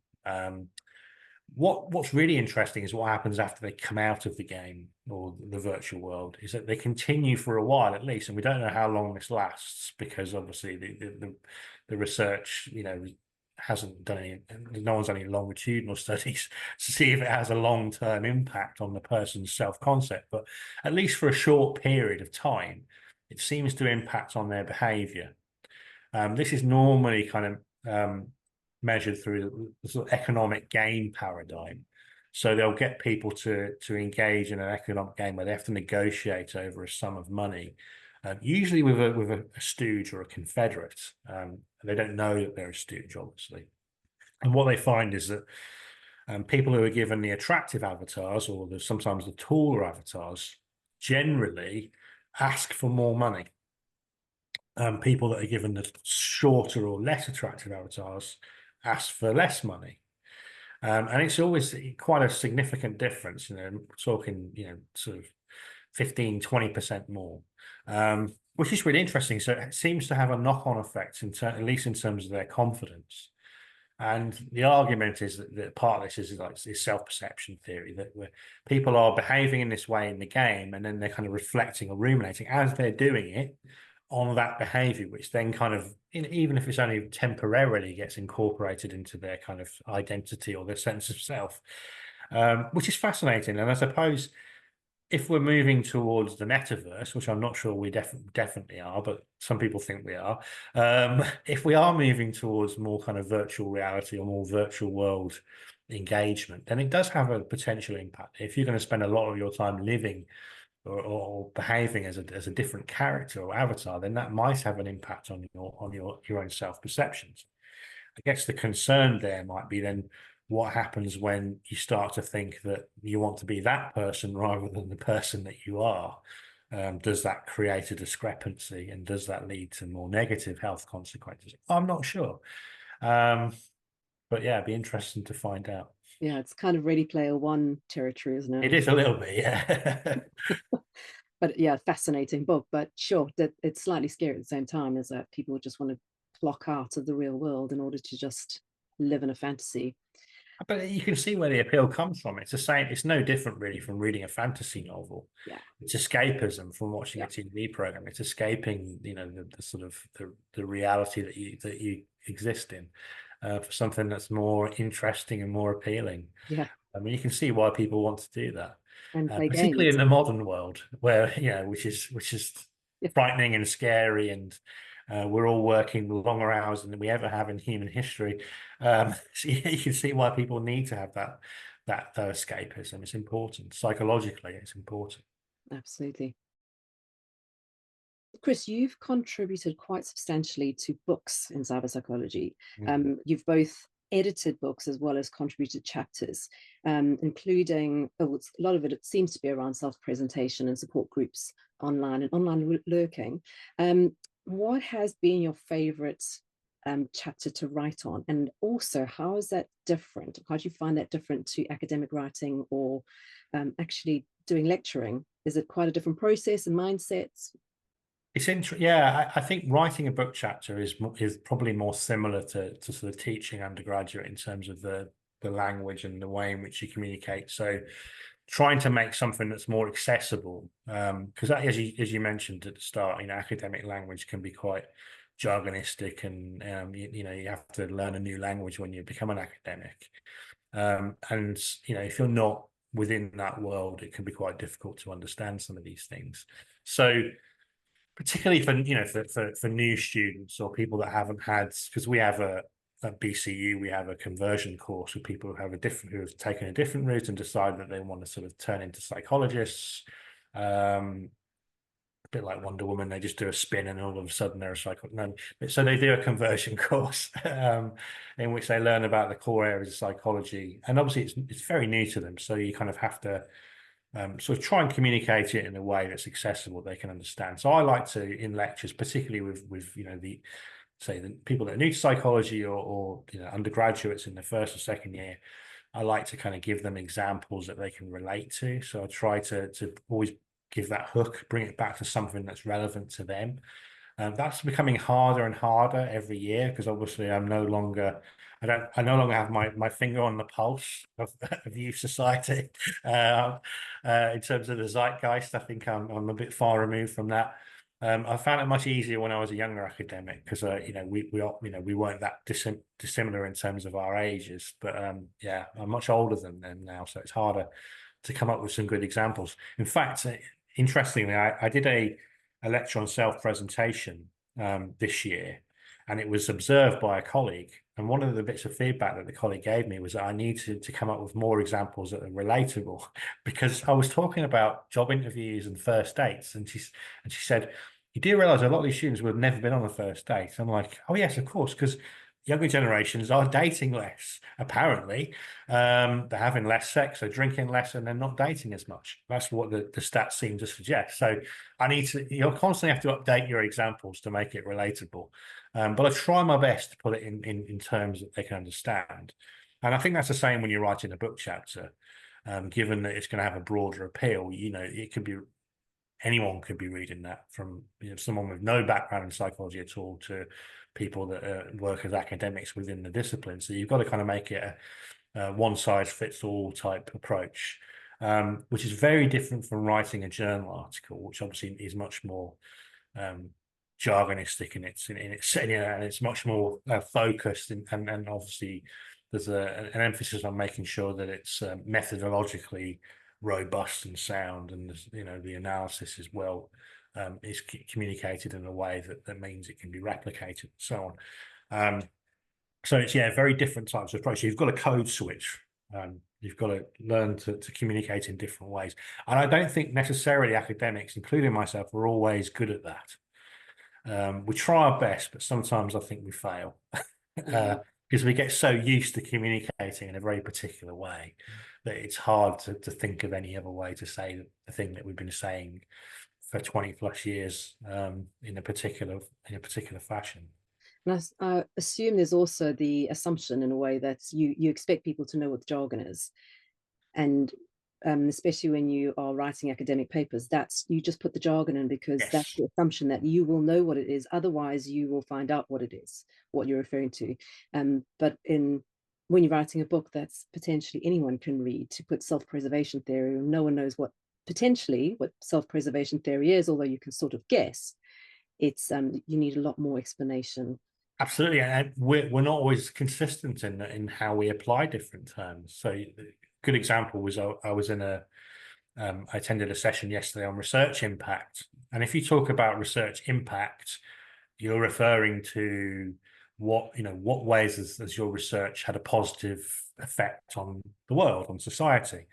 What's really interesting is what happens after they come out of the game or the virtual world, is that they continue for a while at least, and we don't know how long this lasts, because obviously the research, hasn't done any, no one's done any longitudinal studies to see if it has a long-term impact on the person's self-concept. But at least for a short period of time, it seems to impact on their behavior. This is normally kind of measured through the sort of economic gain paradigm. So they'll get people to engage in an economic game where they have to negotiate over a sum of money, usually with a stooge or a confederate. They don't know that they're a stooge, obviously. And what they find is that people who are given the attractive avatars, or sometimes the taller avatars, generally ask for more money. People that are given the shorter or less attractive avatars ask for less money. And it's always quite a significant difference, talking, sort of 15–20% more, which is really interesting. So it seems to have a knock-on effect, at least in terms of their confidence. And the argument is that part of this is like this self-perception theory, that where people are behaving in this way in the game, and then they're kind of reflecting or ruminating as they're doing it on that behavior, which then kind of, even if it's only temporarily, gets incorporated into their kind of identity or their sense of self, which is fascinating. And I suppose if we're moving towards the metaverse, which I'm not sure we definitely are, but some people think we are, if we are moving towards more kind of virtual reality or more virtual world engagement, then it does have a potential impact. If you're going to spend a lot of your time living or behaving as a different character or avatar, then that might have an impact on your own self-perceptions. I guess the concern there might be then what happens when you start to think that you want to be that person rather than the person that you are. Does that create a discrepancy, and does that lead to more negative health consequences? I'm not sure. But yeah, it'd be interesting to find out. Yeah, it's kind of Ready Player One territory, isn't it? It is a little bit, yeah. But yeah, fascinating book. But sure, that it's slightly scary at the same time, is that people just want to clock out of the real world in order to just live in a fantasy. But you can see where the appeal comes from. It's the same. It's no different, really, from reading a fantasy novel. Yeah, it's escapism from watching a TV program. It's escaping, the sort of the reality that you exist in, for something that's more interesting and more appealing. yeah, I mean, you can see why people want to do that, and play particularly games. in the modern world, where which is Yeah, frightening and scary, and we're all working longer hours than we ever have in human history. So you can see why people need to have that escapism. It's important psychologically. It's important. absolutely. Chris, you've contributed quite substantially to books in cyber psychology. You've both edited books as well as contributed chapters, including a lot of it seems to be around self-presentation and support groups online and online lurking. What has been your favorite chapter to write on? And also, how is that different? How do you find that different to academic writing or actually doing lecturing? Is it quite a different process and mindsets? It's interesting. Yeah, I think writing a book chapter is probably more similar to sort of teaching undergraduate in terms of the language and the way in which you communicate. So trying to make something that's more accessible, because as you mentioned at the start, academic language can be quite jargonistic, and you have to learn a new language when you become an academic, and if you're not within that world, it can be quite difficult to understand some of these things. So particularly for new students or people that haven't had, because we have at BCU, we have a conversion course with people who have taken a different route and decide that they want to sort of turn into psychologists. A bit like Wonder Woman, they just do a spin and all of a sudden they're a psychologist. No, so they do a conversion course in which they learn about the core areas of psychology, and obviously it's very new to them. So you kind of have to sort of try and communicate it in a way that's accessible, they can understand. So I like to, in lectures, particularly with the people that are new to psychology or undergraduates in the first or second year, I like to kind of give them examples that they can relate to. So I try to always give that hook, bring it back to something that's relevant to them. That's becoming harder and harder every year because obviously I no longer have my finger on the pulse of youth society. In terms of the zeitgeist, I think I'm a bit far removed from that. I found it much easier when I was a younger academic because we weren't that dissimilar in terms of our ages. But yeah, I'm much older than them now, so it's harder to come up with some good examples. In fact, interestingly, I did a lecture on self-presentation this year, and it was observed by a colleague. And one of the bits of feedback that the colleague gave me was that I needed to come up with more examples that are relatable, because I was talking about job interviews and first dates, and she said, "You do realize a lot of these students would have never been on a first date." I'm like, "Oh yes, of course, because younger generations are dating less, apparently. They're having less sex, they're drinking less, and they're not dating as much." That's what the stats seem to suggest. So you'll constantly have to update your examples to make it relatable. But I try my best to put it in terms that they can understand. And I think that's the same when you're writing a book chapter. Given that it's going to have a broader appeal, it could be anyone could be reading that, from someone with no background in psychology at all to people that work as academics within the discipline. So you've got to kind of make it a one-size-fits-all type approach, which is very different from writing a journal article, which obviously is much more jargonistic in its and it's much more focused, and obviously there's an emphasis on making sure that it's methodologically robust and sound, and the analysis as well is communicated in a way that means it can be replicated and so on. So it's very different types of approach. You've got a code switch. You've got to learn to communicate in different ways, and I don't think necessarily academics, including myself, are always good at that. We try our best, but sometimes I think we fail. Because we get so used to communicating in a very particular way that it's hard to think of any other way to say the thing that we've been saying for 20 plus years in a particular fashion. And I assume there's also the assumption, in a way, that you expect people to know what the jargon is, and especially when you are writing academic papers, you just put the jargon in because that's the assumption that you will know what it is. Otherwise, you will find out what it is, what you're referring to. But when you're writing a book that's potentially anyone can read, to put self-preservation theory, and no one knows what self-preservation theory is, although you can sort of guess, it's you need a lot more explanation. Absolutely, and we're not always consistent in how we apply different terms. So good example was I was in I attended a session yesterday on research impact. And if you talk about research impact, you're referring to what ways has your research had a positive effect on the world, on society.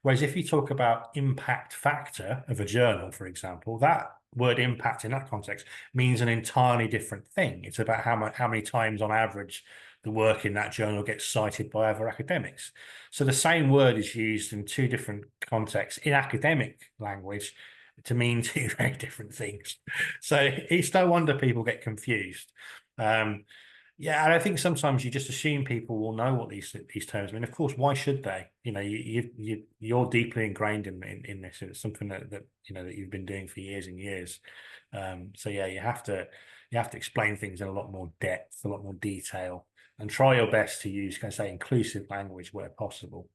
Whereas if you talk about impact factor of a journal, for example, that word impact in that context means an entirely different thing. It's about how many times on average the work in that journal gets cited by other academics. So the same word is used in two different contexts in academic language to mean two very different things. So it's no wonder people get confused. And I think sometimes you just assume people will know what these terms mean. Of course, why should they? You're deeply ingrained in this. It's something that you've been doing for years and years. So you have to explain things in a lot more depth, a lot more detail, and try your best to use, can I say, inclusive language where possible.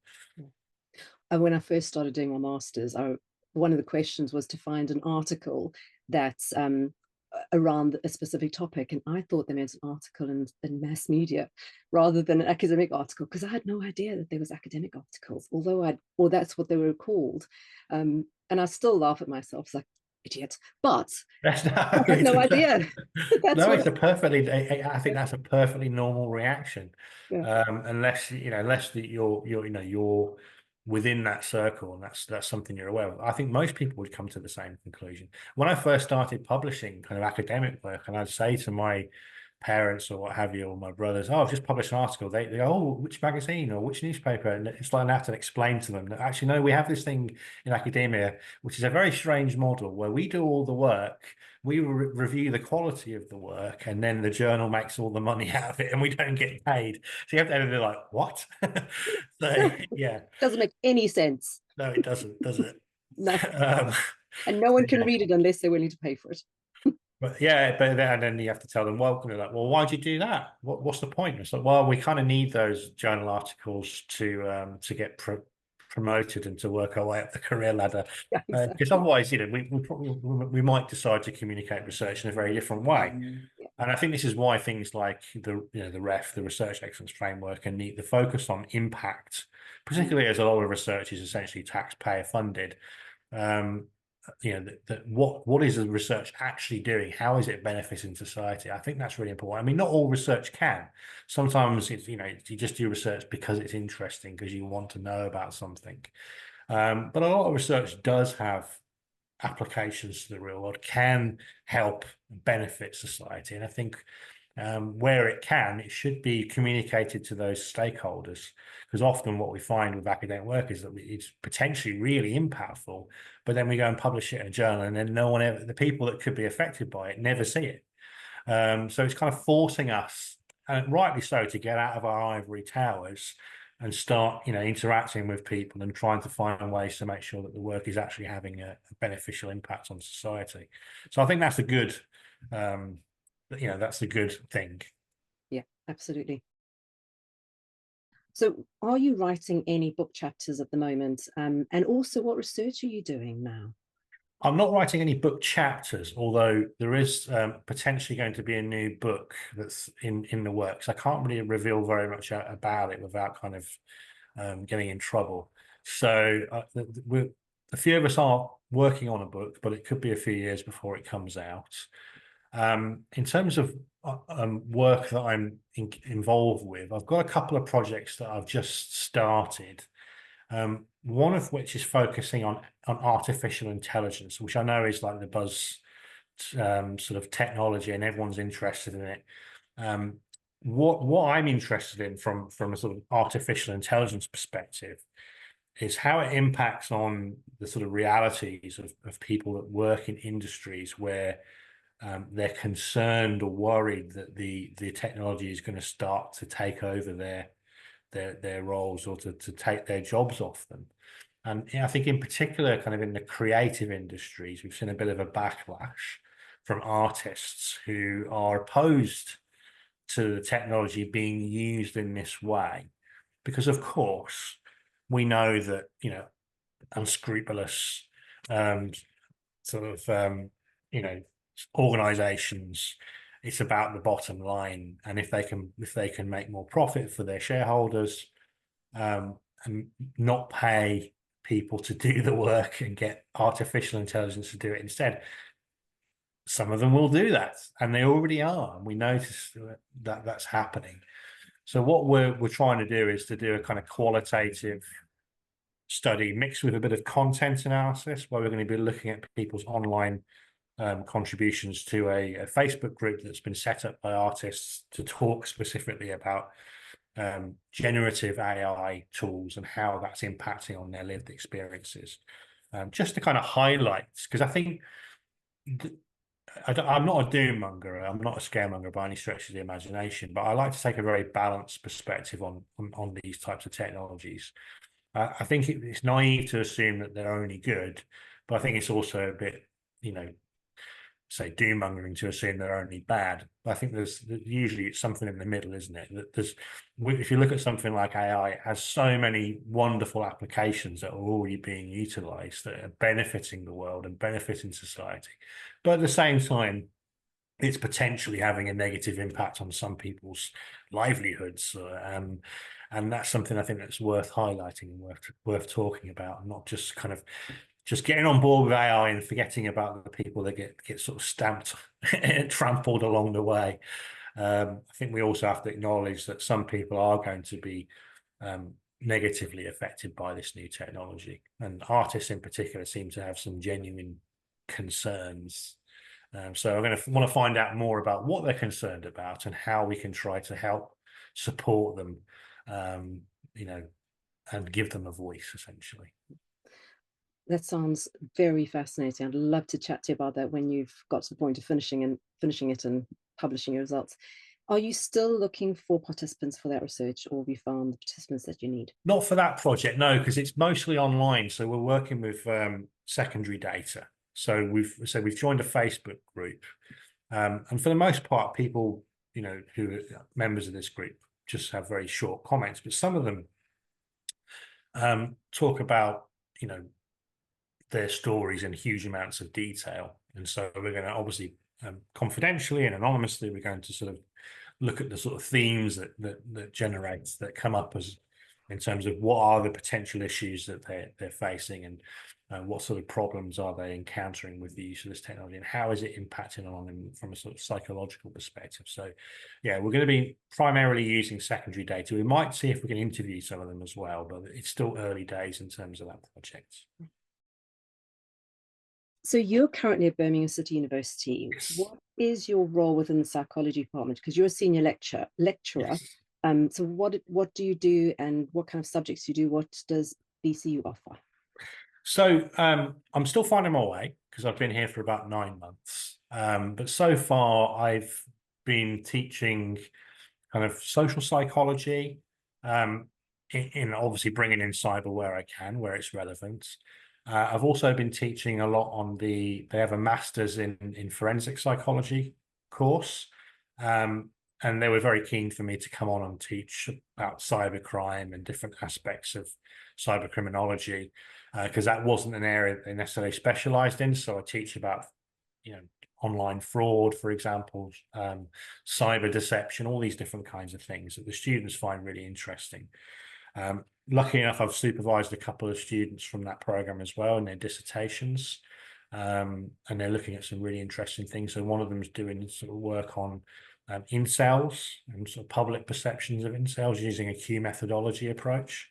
And when I first started doing my master's, one of the questions was to find an article that's around a specific topic, and I thought they meant an article in mass media rather than an academic article, because I had no idea that there was academic articles, or that's what they were called. And I still laugh at myself, it's like, idiot. But I had no idea. It's a perfectly, I think that's a perfectly normal reaction. Yeah. Unless that you're within that circle, and that's something you're aware of. I think most people would come to the same conclusion. When I first started publishing kind of academic work, and I'd say to my parents or what have you, or my brothers, "Oh, I've just published an article," they go, "Oh, which magazine or which newspaper?" And it's like I have to explain to them that actually, no, we have this thing in academia, which is a very strange model where we do all the work, we review the quality of the work, and then the journal makes all the money out of it, and we don't get paid. So you have to be like, "What?" So yeah, doesn't make any sense. no, it doesn't, does it? No. And no one can read it unless they're willing to pay for it. But yeah, but then you have to tell them, well, you know, like, well, why'd you do that? What's the point? It's like, well, we kind of need those journal articles to get promoted and to work our way up the career ladder, Yeah, because exactly. otherwise, you know, we might decide to communicate research in a very different way. Yeah. And I think this is why things like the REF, the Research Excellence Framework, and the focus on impact, particularly as a lot of research is essentially taxpayer funded. Um, you know, that what is the research actually doing? How is it benefiting society? I think that's really important. I mean, not all research can. Sometimes it's, you know, you just do research because it's interesting, because you want to know about something. But a lot of research does have applications to the real world, can help benefit society. And I think where it can, it should be communicated to those stakeholders, because often what we find with academic work is that it's potentially really impactful, but then we go and publish it in a journal, and then no one ever, the people that could be affected by it, never see it. So it's kind of forcing us, and rightly so, to get out of our ivory towers and start, you know, interacting with people and trying to find ways to make sure that the work is actually having a beneficial impact on society. So I think that's a good, you know, that's a good thing. Yeah, absolutely. So are you writing any book chapters at the moment? And also, what research are you doing now? I'm not writing any book chapters, although there is potentially going to be a new book that's in the works. I can't really reveal very much about it without kind of getting in trouble. So a few of us are working on a book, but it could be a few years before it comes out. In terms of work that I'm involved with, I've got a couple of projects that I've just started. One of which is focusing on artificial intelligence, which I know is like the buzz sort of technology, and everyone's interested in it. What I'm interested in from a sort of artificial intelligence perspective is how it impacts on the sort of realities of people that work in industries where they're concerned or worried that the technology is going to start to take over their roles, or to take their jobs off them. And I think in particular, kind of in the creative industries, we've seen a bit of a backlash from artists who are opposed to the technology being used in this way. Because of course, we know that, you know, unscrupulous sort of, you know, organizations, it's about the bottom line. And if they can make more profit for their shareholders, and not pay people to do the work and get artificial intelligence to do it instead, some of them will do that, and they already are, and we notice that that's happening. So what we're trying to do is to do a kind of qualitative study mixed with a bit of content analysis, where we're going to be looking at people's online contributions to a Facebook group that's been set up by artists to talk specifically about generative AI tools and how that's impacting on their lived experiences. Just to kind of highlight, because I think I'm not a doom monger, I'm not a scaremonger by any stretch of the imagination, but I like to take a very balanced perspective on these types of technologies. I think it's naive to assume that they're only good, but I think it's also a bit, you know, say doom mongering to assume they're only bad. I think there's usually it's something in the middle, isn't it? That there's, if you look at something like AI, it has so many wonderful applications that are already being utilized that are benefiting the world and benefiting society. But at the same time, it's potentially having a negative impact on some people's livelihoods. And that's something I think that's worth highlighting and worth talking about, and not just kind of just getting on board with AI and forgetting about the people that get sort of stamped and trampled along the way. I think we also have to acknowledge that some people are going to be negatively affected by this new technology, and artists in particular seem to have some genuine concerns. So I'm going to want to find out more about what they're concerned about and how we can try to help support them, you know, and give them a voice, essentially. That sounds very fascinating. I'd love to chat to you about that when you've got to the point of finishing it and publishing your results. Are you still looking for participants for that research, or have you found the participants that you need? Not for that project, no, because it's mostly online. So we're working with secondary data. So we've joined a Facebook group, And for the most part, people, you know, who are members of this group just have very short comments, but some of them talk about, you know, their stories in huge amounts of detail. And so we're going to obviously confidentially and anonymously, we're going to sort of look at the sort of themes that come up as in terms of what are the potential issues that they're facing, and what sort of problems are they encountering with the use of this technology, and how is it impacting on them from a sort of psychological perspective. So yeah, we're going to be primarily using secondary data. We might see if we can interview some of them as well, but it's still early days in terms of that project. So you're currently at Birmingham City University. Yes. What is your role within the psychology department? Because you're a senior lecturer. Yes. So what do you do, and what kind of subjects do you do? What does BCU offer? So I'm still finding my way because I've been here for about 9 months. But so far I've been teaching kind of social psychology, in obviously bringing in cyber where I can, where it's relevant. I've also been teaching a lot on they have a master's in forensic psychology course. And they were very keen for me to come on and teach about cybercrime and different aspects of cyber criminology, because that wasn't an area they necessarily specialized in. So I teach about, you know, online fraud, for example, cyber deception, all these different kinds of things that the students find really interesting. Lucky enough, I've supervised a couple of students from that program as well in their dissertations, and they're looking at some really interesting things. So one of them is doing sort of work on incels and sort of public perceptions of incels using a Q methodology approach.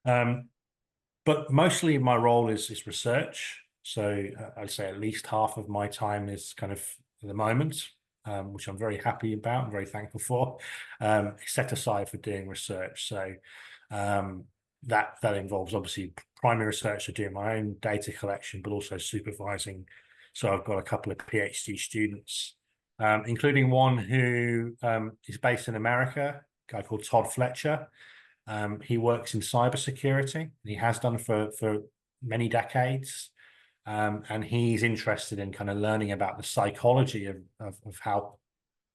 But mostly my role is research. So I'd say at least half of my time is kind of at the moment, which I'm very happy about and very thankful for, set aside for doing research. So that involves obviously primary research, so doing my own data collection, but also supervising. So I've got a couple of PhD students, including one who is based in America, a guy called Todd Fletcher. He works in cybersecurity. He has done for many decades. And he's interested in kind of learning about the psychology of how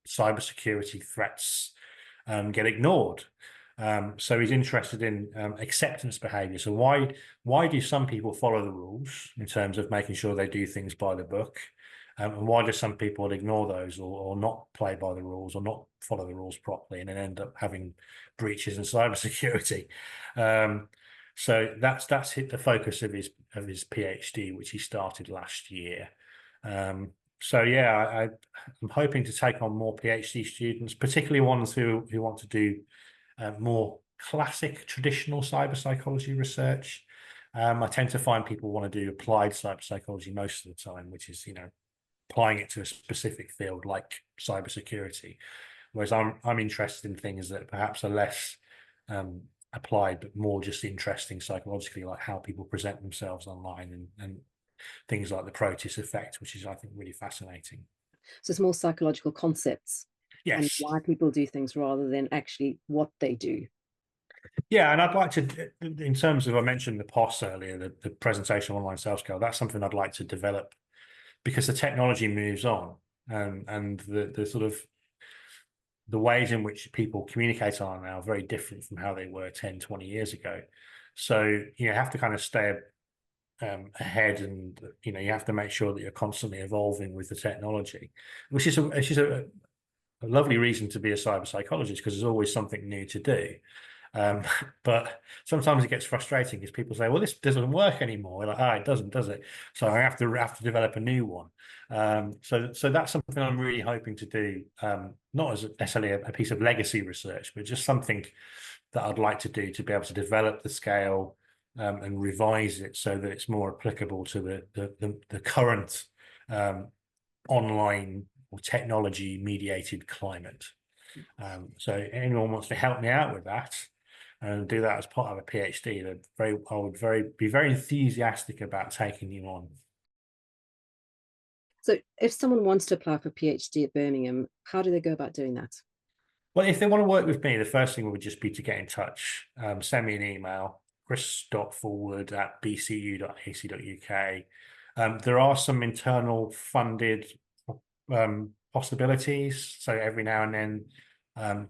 cybersecurity threats get ignored. So he's interested in acceptance behavior. So why do some people follow the rules in terms of making sure they do things by the book? And why do some people ignore those, or not play by the rules, or not follow the rules properly, and then end up having breaches in cybersecurity? So that's hit the focus of his PhD, which he started last year. So yeah, I'm hoping to take on more PhD students, particularly ones who want to do more classic traditional cyber psychology research. I tend to find people want to do applied cyber psychology most of the time, which is, you know, applying it to a specific field like cybersecurity. Whereas I'm interested in things that perhaps are less applied, but more just interesting psychologically, like how people present themselves online, and things like the Proteus Effect, which is, I think, really fascinating. So it's more psychological concepts and Yes. why people do things rather than actually what they do. Yeah, and I'd like to, in terms of, I mentioned the POS earlier, the presentation online sales skill, that's something I'd like to develop, because the technology moves on, and the sort of the ways in which people communicate on now are very different from how they were 10, 20 years ago. So you have to kind of stay ahead, and you have to make sure that you're constantly evolving with the technology, which is a lovely reason to be a cyber psychologist, because there's always something new to do. But sometimes it gets frustrating because people say, well, this doesn't work anymore. We're like, oh, it doesn't, does it? So I have to develop a new one. So that's something I'm really hoping to do, not as necessarily a piece of legacy research, but just something that I'd like to do to be able to develop the scale, and revise it so that it's more applicable to the current online or technology mediated climate. So anyone wants to help me out with that and do that as part of a PhD, I would be very enthusiastic about taking you on. So if someone wants to apply for a PhD at Birmingham, how do they go about doing that? Well, if they want to work with me, the first thing would just be to get in touch. Send me an email, chris.Fullwood@bcu.ac.uk. There are some internal funded possibilities. So every now and then,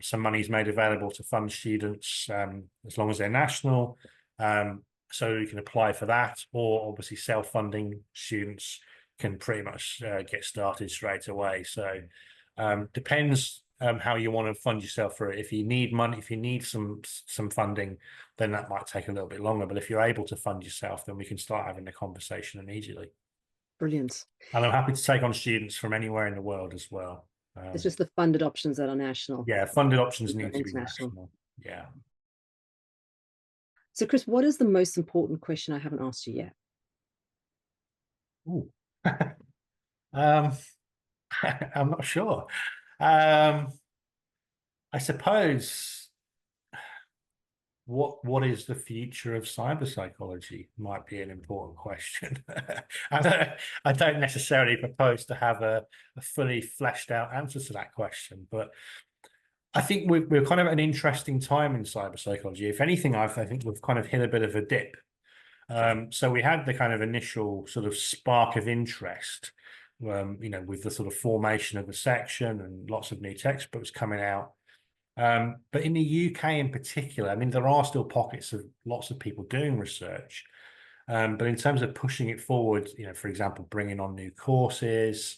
some money is made available to fund students as long as they're national. So you can apply for that, or obviously self-funding students can pretty much get started straight away. So depends how you want to fund yourself for it. If you need money, if you need some funding, then that might take a little bit longer. But if you're able to fund yourself, then we can start having the conversation immediately. Brilliant. And I'm happy to take on students from anywhere in the world as well. It's just the funded options that are national. Yeah, funded options need to be International. national. Yeah. So, Chris, what is the most important question I haven't asked you yet? Ooh. I'm not sure. I suppose what is the future of cyber psychology might be an important question. I don't necessarily propose to have a fully fleshed out answer to that question, but I think we're kind of at an interesting time in cyber psychology. If anything, I think we've kind of hit a bit of a dip. So we had the kind of initial sort of spark of interest, with the sort of formation of the section and lots of new textbooks coming out. But in the UK in particular, I mean, there are still pockets of lots of people doing research. But in terms of pushing it forward, for example, bringing on new courses,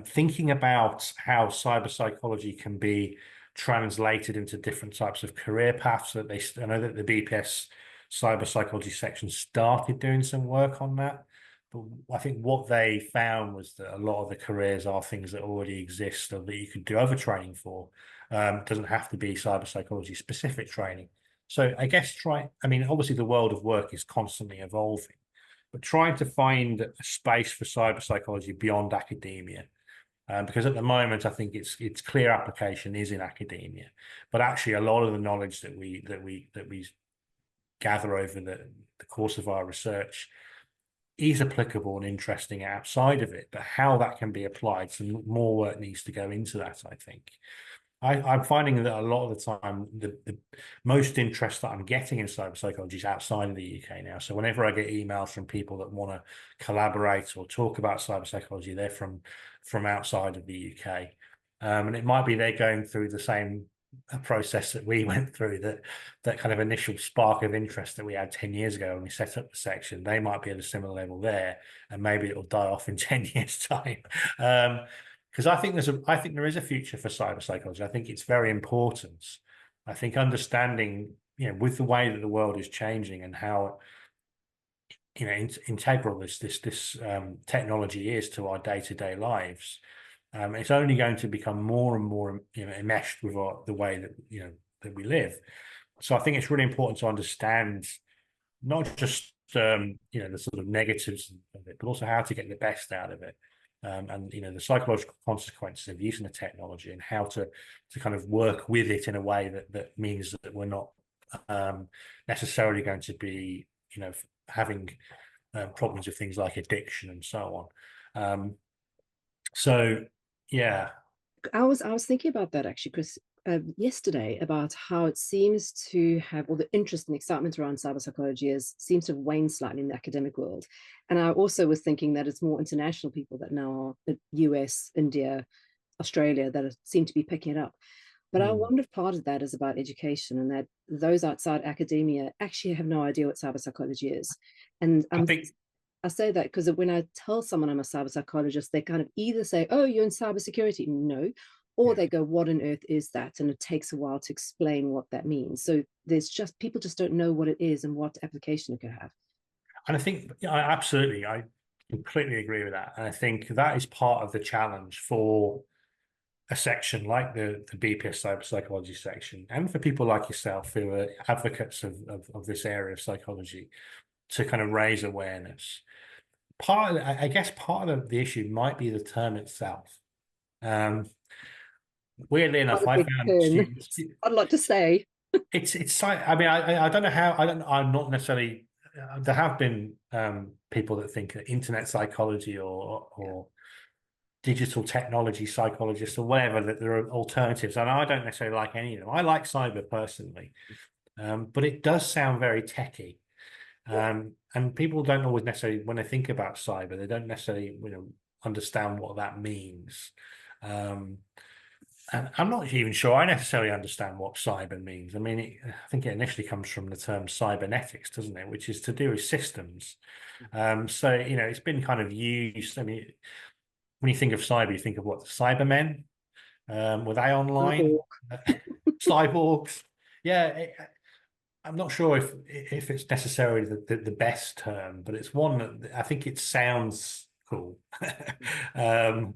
thinking about how cyber psychology can be translated into different types of career paths. I know that the BPS CyberPsychology Section started doing some work on that. But I think what they found was that a lot of the careers are things that already exist or that you could do other training for. It doesn't have to be cyber psychology specific training. So I guess obviously the world of work is constantly evolving, but trying to find a space for cyber psychology beyond academia. Because at the moment, I think its clear application is in academia, but actually a lot of the knowledge that we gather over the course of our research is applicable and interesting outside of it. But how that can be applied, some more work needs to go into that, I think. I'm finding that a lot of the time, the most interest that I'm getting in cyber psychology is outside of the UK now. So whenever I get emails from people that want to collaborate or talk about cyber psychology, they're from outside of the UK. And it might be they're going through the same process that we went through, that kind of initial spark of interest that we had 10 years ago when we set up the section. They might be at a similar level there, and maybe it'll die off in 10 years' time. Because I think there is a future for cyber psychology. I think it's very important. I think understanding, with the way that the world is changing and how, integral this technology is to our day-to-day lives, it's only going to become more and more, enmeshed with the way that that we live. So I think it's really important to understand not just the sort of negatives of it, but also how to get the best out of it. And the psychological consequences of using the technology and how to kind of work with it in a way that means that we're not necessarily going to be having problems with things like addiction and so on. So yeah, I was thinking about that actually, Chris, yesterday, about how it seems to have, all the interest and excitement around cyber psychology seems to have waned slightly in the academic world. And I also was thinking that it's more international people that now are US, India, Australia that seem to be picking it up. But I wonder if part of that is about education, and that those outside academia actually have no idea what cyber psychology is. And I say that because when I tell someone I'm a cyber psychologist, they kind of either say, "Oh, you're in cybersecurity," no, or they go, "What on earth is that?" And it takes a while to explain what that means. So people just don't know what it is and what application it could have. And I think I completely agree with that. And I think that is part of the challenge for a section like the BPS CyberPsychology section, and for people like yourself who are advocates of this area of psychology, to kind of raise awareness. I guess part of the issue might be the term itself. Weirdly enough, I found students. I'd like to say It's. I mean, I don't know how. I'm not necessarily. There have been people that think that internet psychology or digital technology psychologists or whatever, that there are alternatives, and I don't necessarily like any of them. I like cyber personally, but it does sound very techy. And people don't always necessarily, when they think about cyber, they don't necessarily understand what that means. And I'm not even sure I necessarily understand what cyber means. I mean, I think it initially comes from the term cybernetics, doesn't it? Which is to do with systems. So, you know, it's been kind of used. I mean, when you think of cyber, you think of what, the Cybermen? Were they online? Cyborgs? Yeah, I'm not sure if it's necessarily the best term, but it's one that I think it sounds cool. And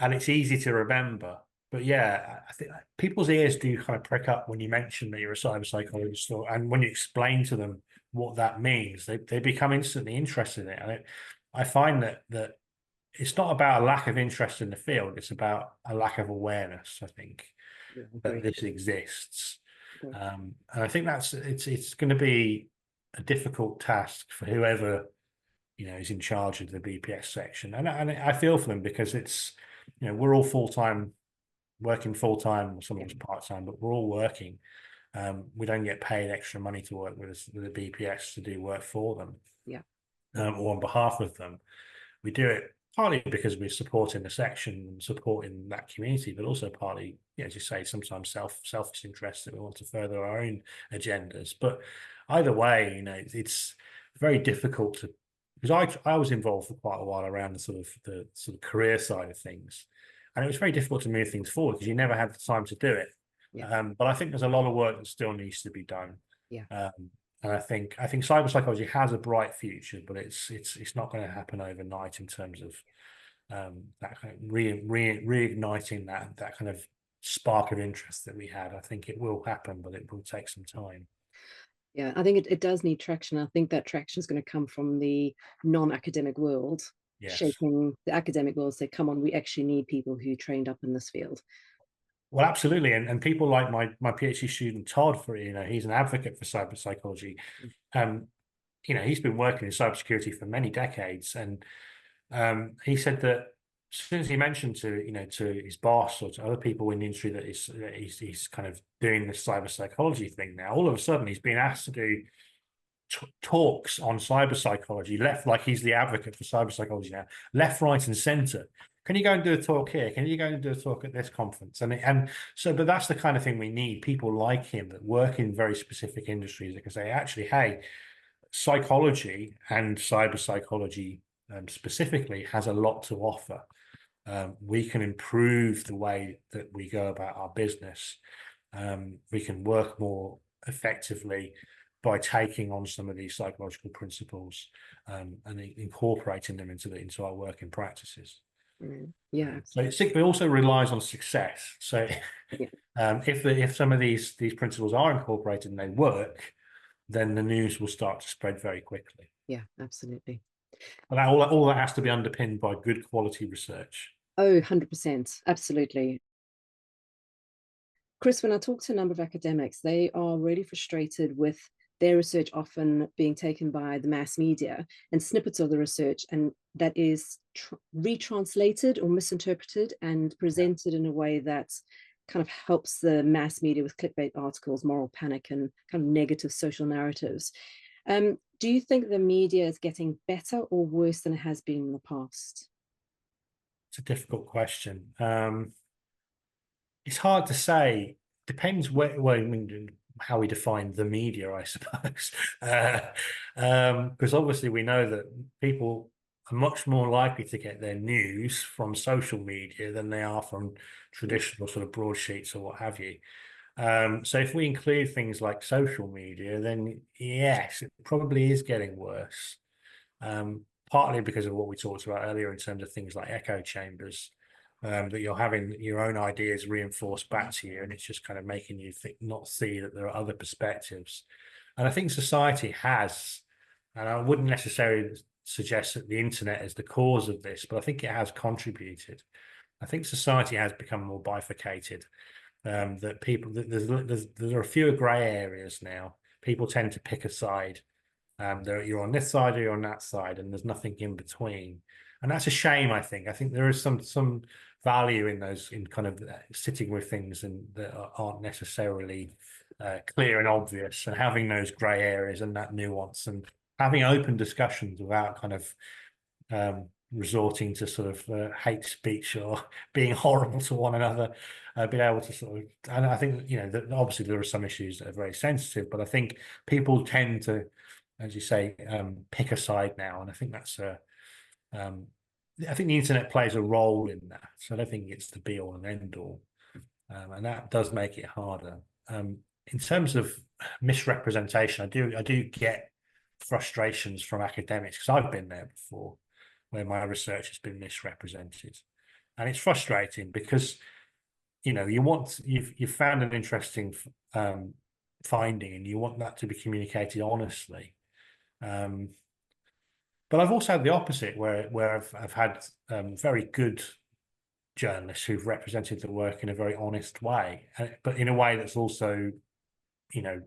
it's easy to remember. But yeah, I think people's ears do kind of prick up when you mention that you're a cyber psychologist, and when you explain to them what that means, they become instantly interested in it. And I find that it's not about a lack of interest in the field; it's about a lack of awareness, I think, that this exists. And I think it's going to be a difficult task for whoever, you know, is in charge of the BPS section. And I feel for them, because it's, you know, we're all working full-time, or someone's part-time, but we're all working. We don't get paid extra money to work with the BPS to do work for them, or on behalf of them. We do it partly because we're supporting the section and supporting that community, but also partly, you know, as you say, sometimes selfish interest that we want to further our own agendas. But either way, you know, it's very difficult to, because I was involved for quite a while around the sort of career side of things, and it was very difficult to move things forward because you never had the time to do it. But I think there's a lot of work that still needs to be done. And I think cyber psychology has a bright future, but it's not going to happen overnight in terms of that kind of reigniting that kind of spark of interest that we had. I think it will happen, but it will take some time. Yeah, I think it does need traction. I think that traction is going to come from the non-academic world, shaping the academic world, say, come on, we actually need people who trained up in this field. Well, absolutely. And people like my PhD student, Todd, for, you know, he's an advocate for cyber psychology. You know, he's been working in cybersecurity for many decades. And he said that as soon as he mentioned to his boss or to other people in the industry that he's kind of doing this cyber psychology thing now, all of a sudden he's been asked to do talks on cyber psychology, like he's the advocate for cyber psychology now, left, right, and center. Can you go and do a talk here? Can you go and do a talk at this conference? And so, but that's the kind of thing we need. People like him that work in very specific industries that can say, actually, hey, psychology and cyber psychology specifically has a lot to offer. We can improve the way that we go about our business. We can work more effectively by taking on some of these psychological principles and incorporating them into our working practices. So it also relies on success. So if some of these principles are incorporated and they work, then the news will start to spread very quickly. Yeah, absolutely. But all that has to be underpinned by good quality research. Oh, 100%. Absolutely. Chris, when I talk to a number of academics, they are really frustrated with their research often being taken by the mass media and snippets of the research, and that is retranslated or misinterpreted and presented in a way that kind of helps the mass media with clickbait articles, moral panic, and kind of negative social narratives. Do you think the media is getting better or worse than it has been in the past? It's a difficult question. It's hard to say. Depends how we define the media, I suppose. Because obviously we know that people are much more likely to get their news from social media than they are from traditional sort of broadsheets or what have you. So if we include things like social media, then yes, it probably is getting worse. Partly because of what we talked about earlier in terms of things like echo chambers, that you're having your own ideas reinforced back to you, and it's just kind of making you not see that there are other perspectives. And I think society has, and I wouldn't necessarily suggest that the internet is the cause of this, but I think it has contributed. I think society has become more bifurcated. That people, there are fewer grey areas now. People tend to pick a side. You're on this side or you're on that side, and there's nothing in between. And that's a shame, I think. I think there is some value in kind of sitting with things that aren't necessarily clear and obvious, and having those grey areas and that nuance, and having open discussions without kind of resorting to sort of hate speech or being horrible to one another, being able to sort of, and I think, you know, that obviously there are some issues that are very sensitive, but I think people tend to, as you say, pick a side now, and I think that's I think the internet plays a role in that. So I don't think it's the be all and end all, and that does make it harder. In terms of misrepresentation, I do get frustrations from academics, because I've been there before, where my research has been misrepresented, and it's frustrating because, you know, you've found an interesting finding, and you want that to be communicated honestly. But I've also had the opposite, where I've had very good journalists who've represented the work in a very honest way, but in a way that's also, you know,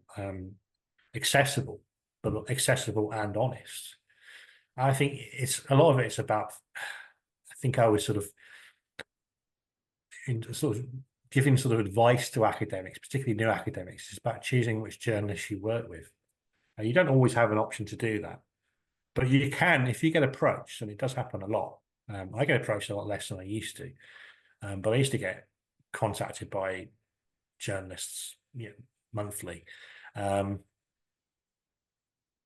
accessible, but accessible and honest. I think it's a lot of it's about, I think I was sort of giving sort of advice to academics, particularly new academics. It's about choosing which journalists you work with. And you don't always have an option to do that, but you can if you get approached, and it does happen a lot. I get approached a lot less than I used to, but I used to get contacted by journalists, you know, monthly,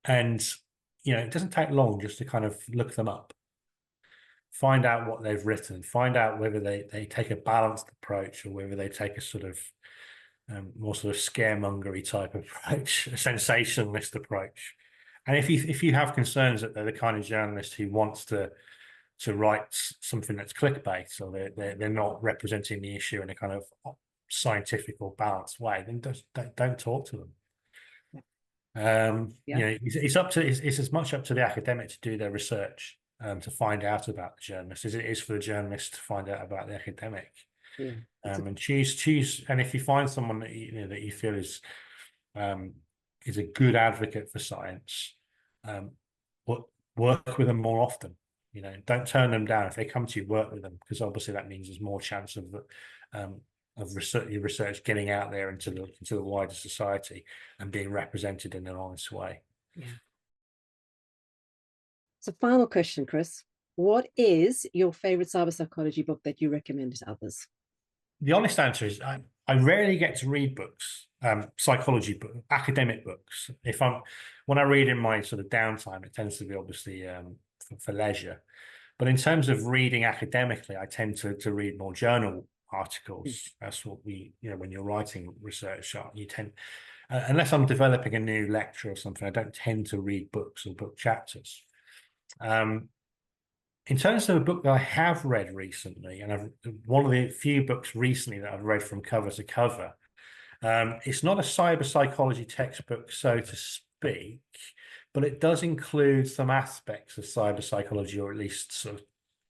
and you know, it doesn't take long just to kind of look them up, find out what they've written, find out whether they take a balanced approach or whether they take a sort of more sort of scaremongery type approach, a sensationalist approach. And if you have concerns that they're the kind of journalist who wants to write something that's clickbait, or they're not representing the issue in a kind of scientific or balanced way, then don't talk to them. You know, it's as much up to the academic to do their research, to find out about the journalist as it is for the journalist to find out about the academic. And choose, and if you find someone that you know that you feel is a good advocate for science, work with them more often. You know, don't turn them down if they come to you. Work with them, because obviously that means there's more chance of your research getting out there into the wider society and being represented in an honest way. Yeah. So, final question, Chris. What is your favorite cyber psychology book that you recommend to others? The honest answer is I rarely get to read books, psychology books, academic books. When I read in my sort of downtime, it tends to be obviously for leisure. But in terms of reading academically, I tend to read more journal articles. That's what you know, when you're writing research, you tend, unless I'm developing a new lecture or something, I don't tend to read books or book chapters. In terms of a book that I have read recently, and one of the few books recently that I've read from cover to cover, it's not a cyber psychology textbook, so to speak, but it does include some aspects of cyber psychology, or at least sort of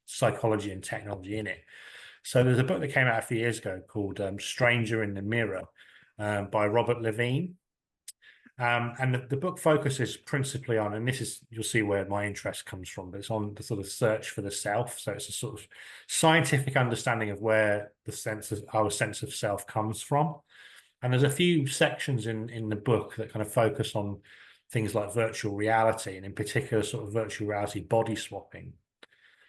psychology and technology in it. So there's a book that came out a few years ago called Stranger in the Mirror by Robert Levine. And the book focuses principally on, and this is, you'll see where my interest comes from, but it's on the sort of search for the self. So it's a sort of scientific understanding of where our sense of self comes from. And there's a few sections in the book that kind of focus on things like virtual reality, and in particular sort of virtual reality body swapping.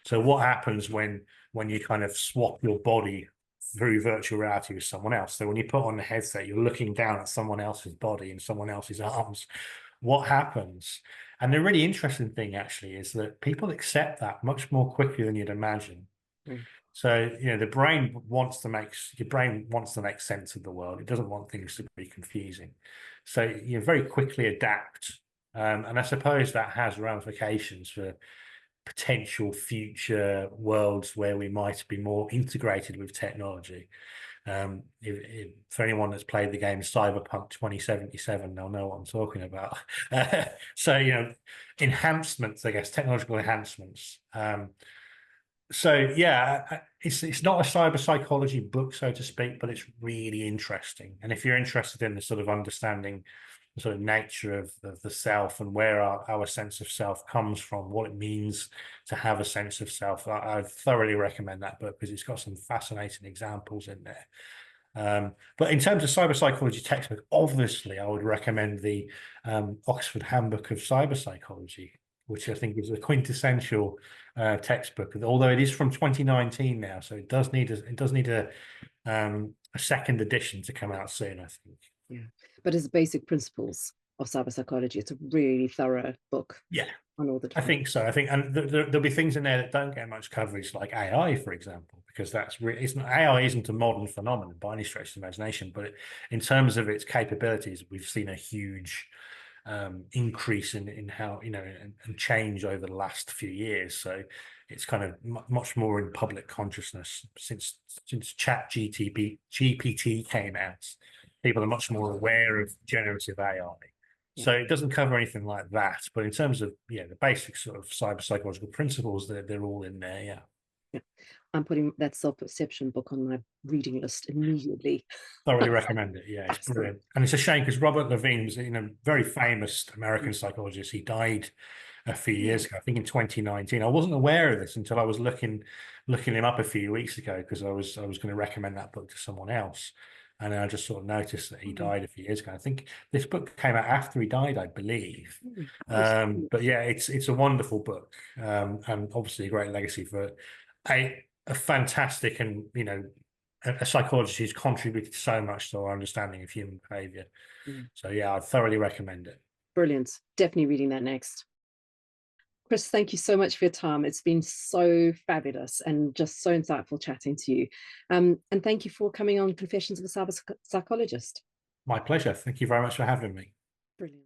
So what happens when you kind of swap your body through virtual reality with someone else? So when you put on the headset, you're looking down at someone else's body and someone else's arms. What happens? And the really interesting thing actually is that people accept that much more quickly than you'd imagine. So, you know, your brain wants to make sense of the world. It doesn't want things to be confusing. So you very quickly adapt. And I suppose that has ramifications for potential future worlds where we might be more integrated with technology. For anyone that's played the game Cyberpunk 2077, they'll know what I'm talking about. So, you know, enhancements, I guess, technological enhancements. So yeah, it's not a cyber psychology book, so to speak, but it's really interesting. And if you're interested in the sort of understanding the sort of nature of the self and where our sense of self comes from, what it means to have a sense of self, I thoroughly recommend that book because it's got some fascinating examples in there. But in terms of cyber psychology textbook, obviously I would recommend the Oxford Handbook of Cyber Psychology, which I think is a quintessential textbook. Although it is from 2019 now, so it does need a second edition to come out soon, I think. Yeah, but as basic principles of cyber psychology, it's a really thorough book. Yeah, on all the I think so. I think, and there'll be things in there that don't get much coverage, like AI, for example, because AI isn't a modern phenomenon by any stretch of the imagination, but in terms of its capabilities, we've seen a huge increase in how, and change over the last few years. So it's kind of much more in public consciousness since GPT came out. People are much more aware of generative AI. So it doesn't cover anything like that, but in terms of the basic sort of cyber psychological principles, they're all in there. Yeah, I'm putting that self-perception book on my reading list immediately. Thoroughly recommend it. Yeah, it's brilliant, and it's a shame because Robert Levine was very famous American psychologist. He died a few years ago, I think in 2019. I wasn't aware of this until I was looking him up a few weeks ago because I was going to recommend that book to someone else. And then I just sort of noticed that he died a few years ago. I think this book came out after he died, I believe. But yeah, it's a wonderful book, and obviously a great legacy for a fantastic and a psychologist who's contributed so much to our understanding of human behavior. So yeah, I thoroughly recommend it. Brilliant. Definitely reading that next. Chris, thank you so much for your time. It's been so fabulous and just so insightful chatting to you. And thank you for coming on Confessions of a Cyber Psychologist. My pleasure. Thank you very much for having me. Brilliant.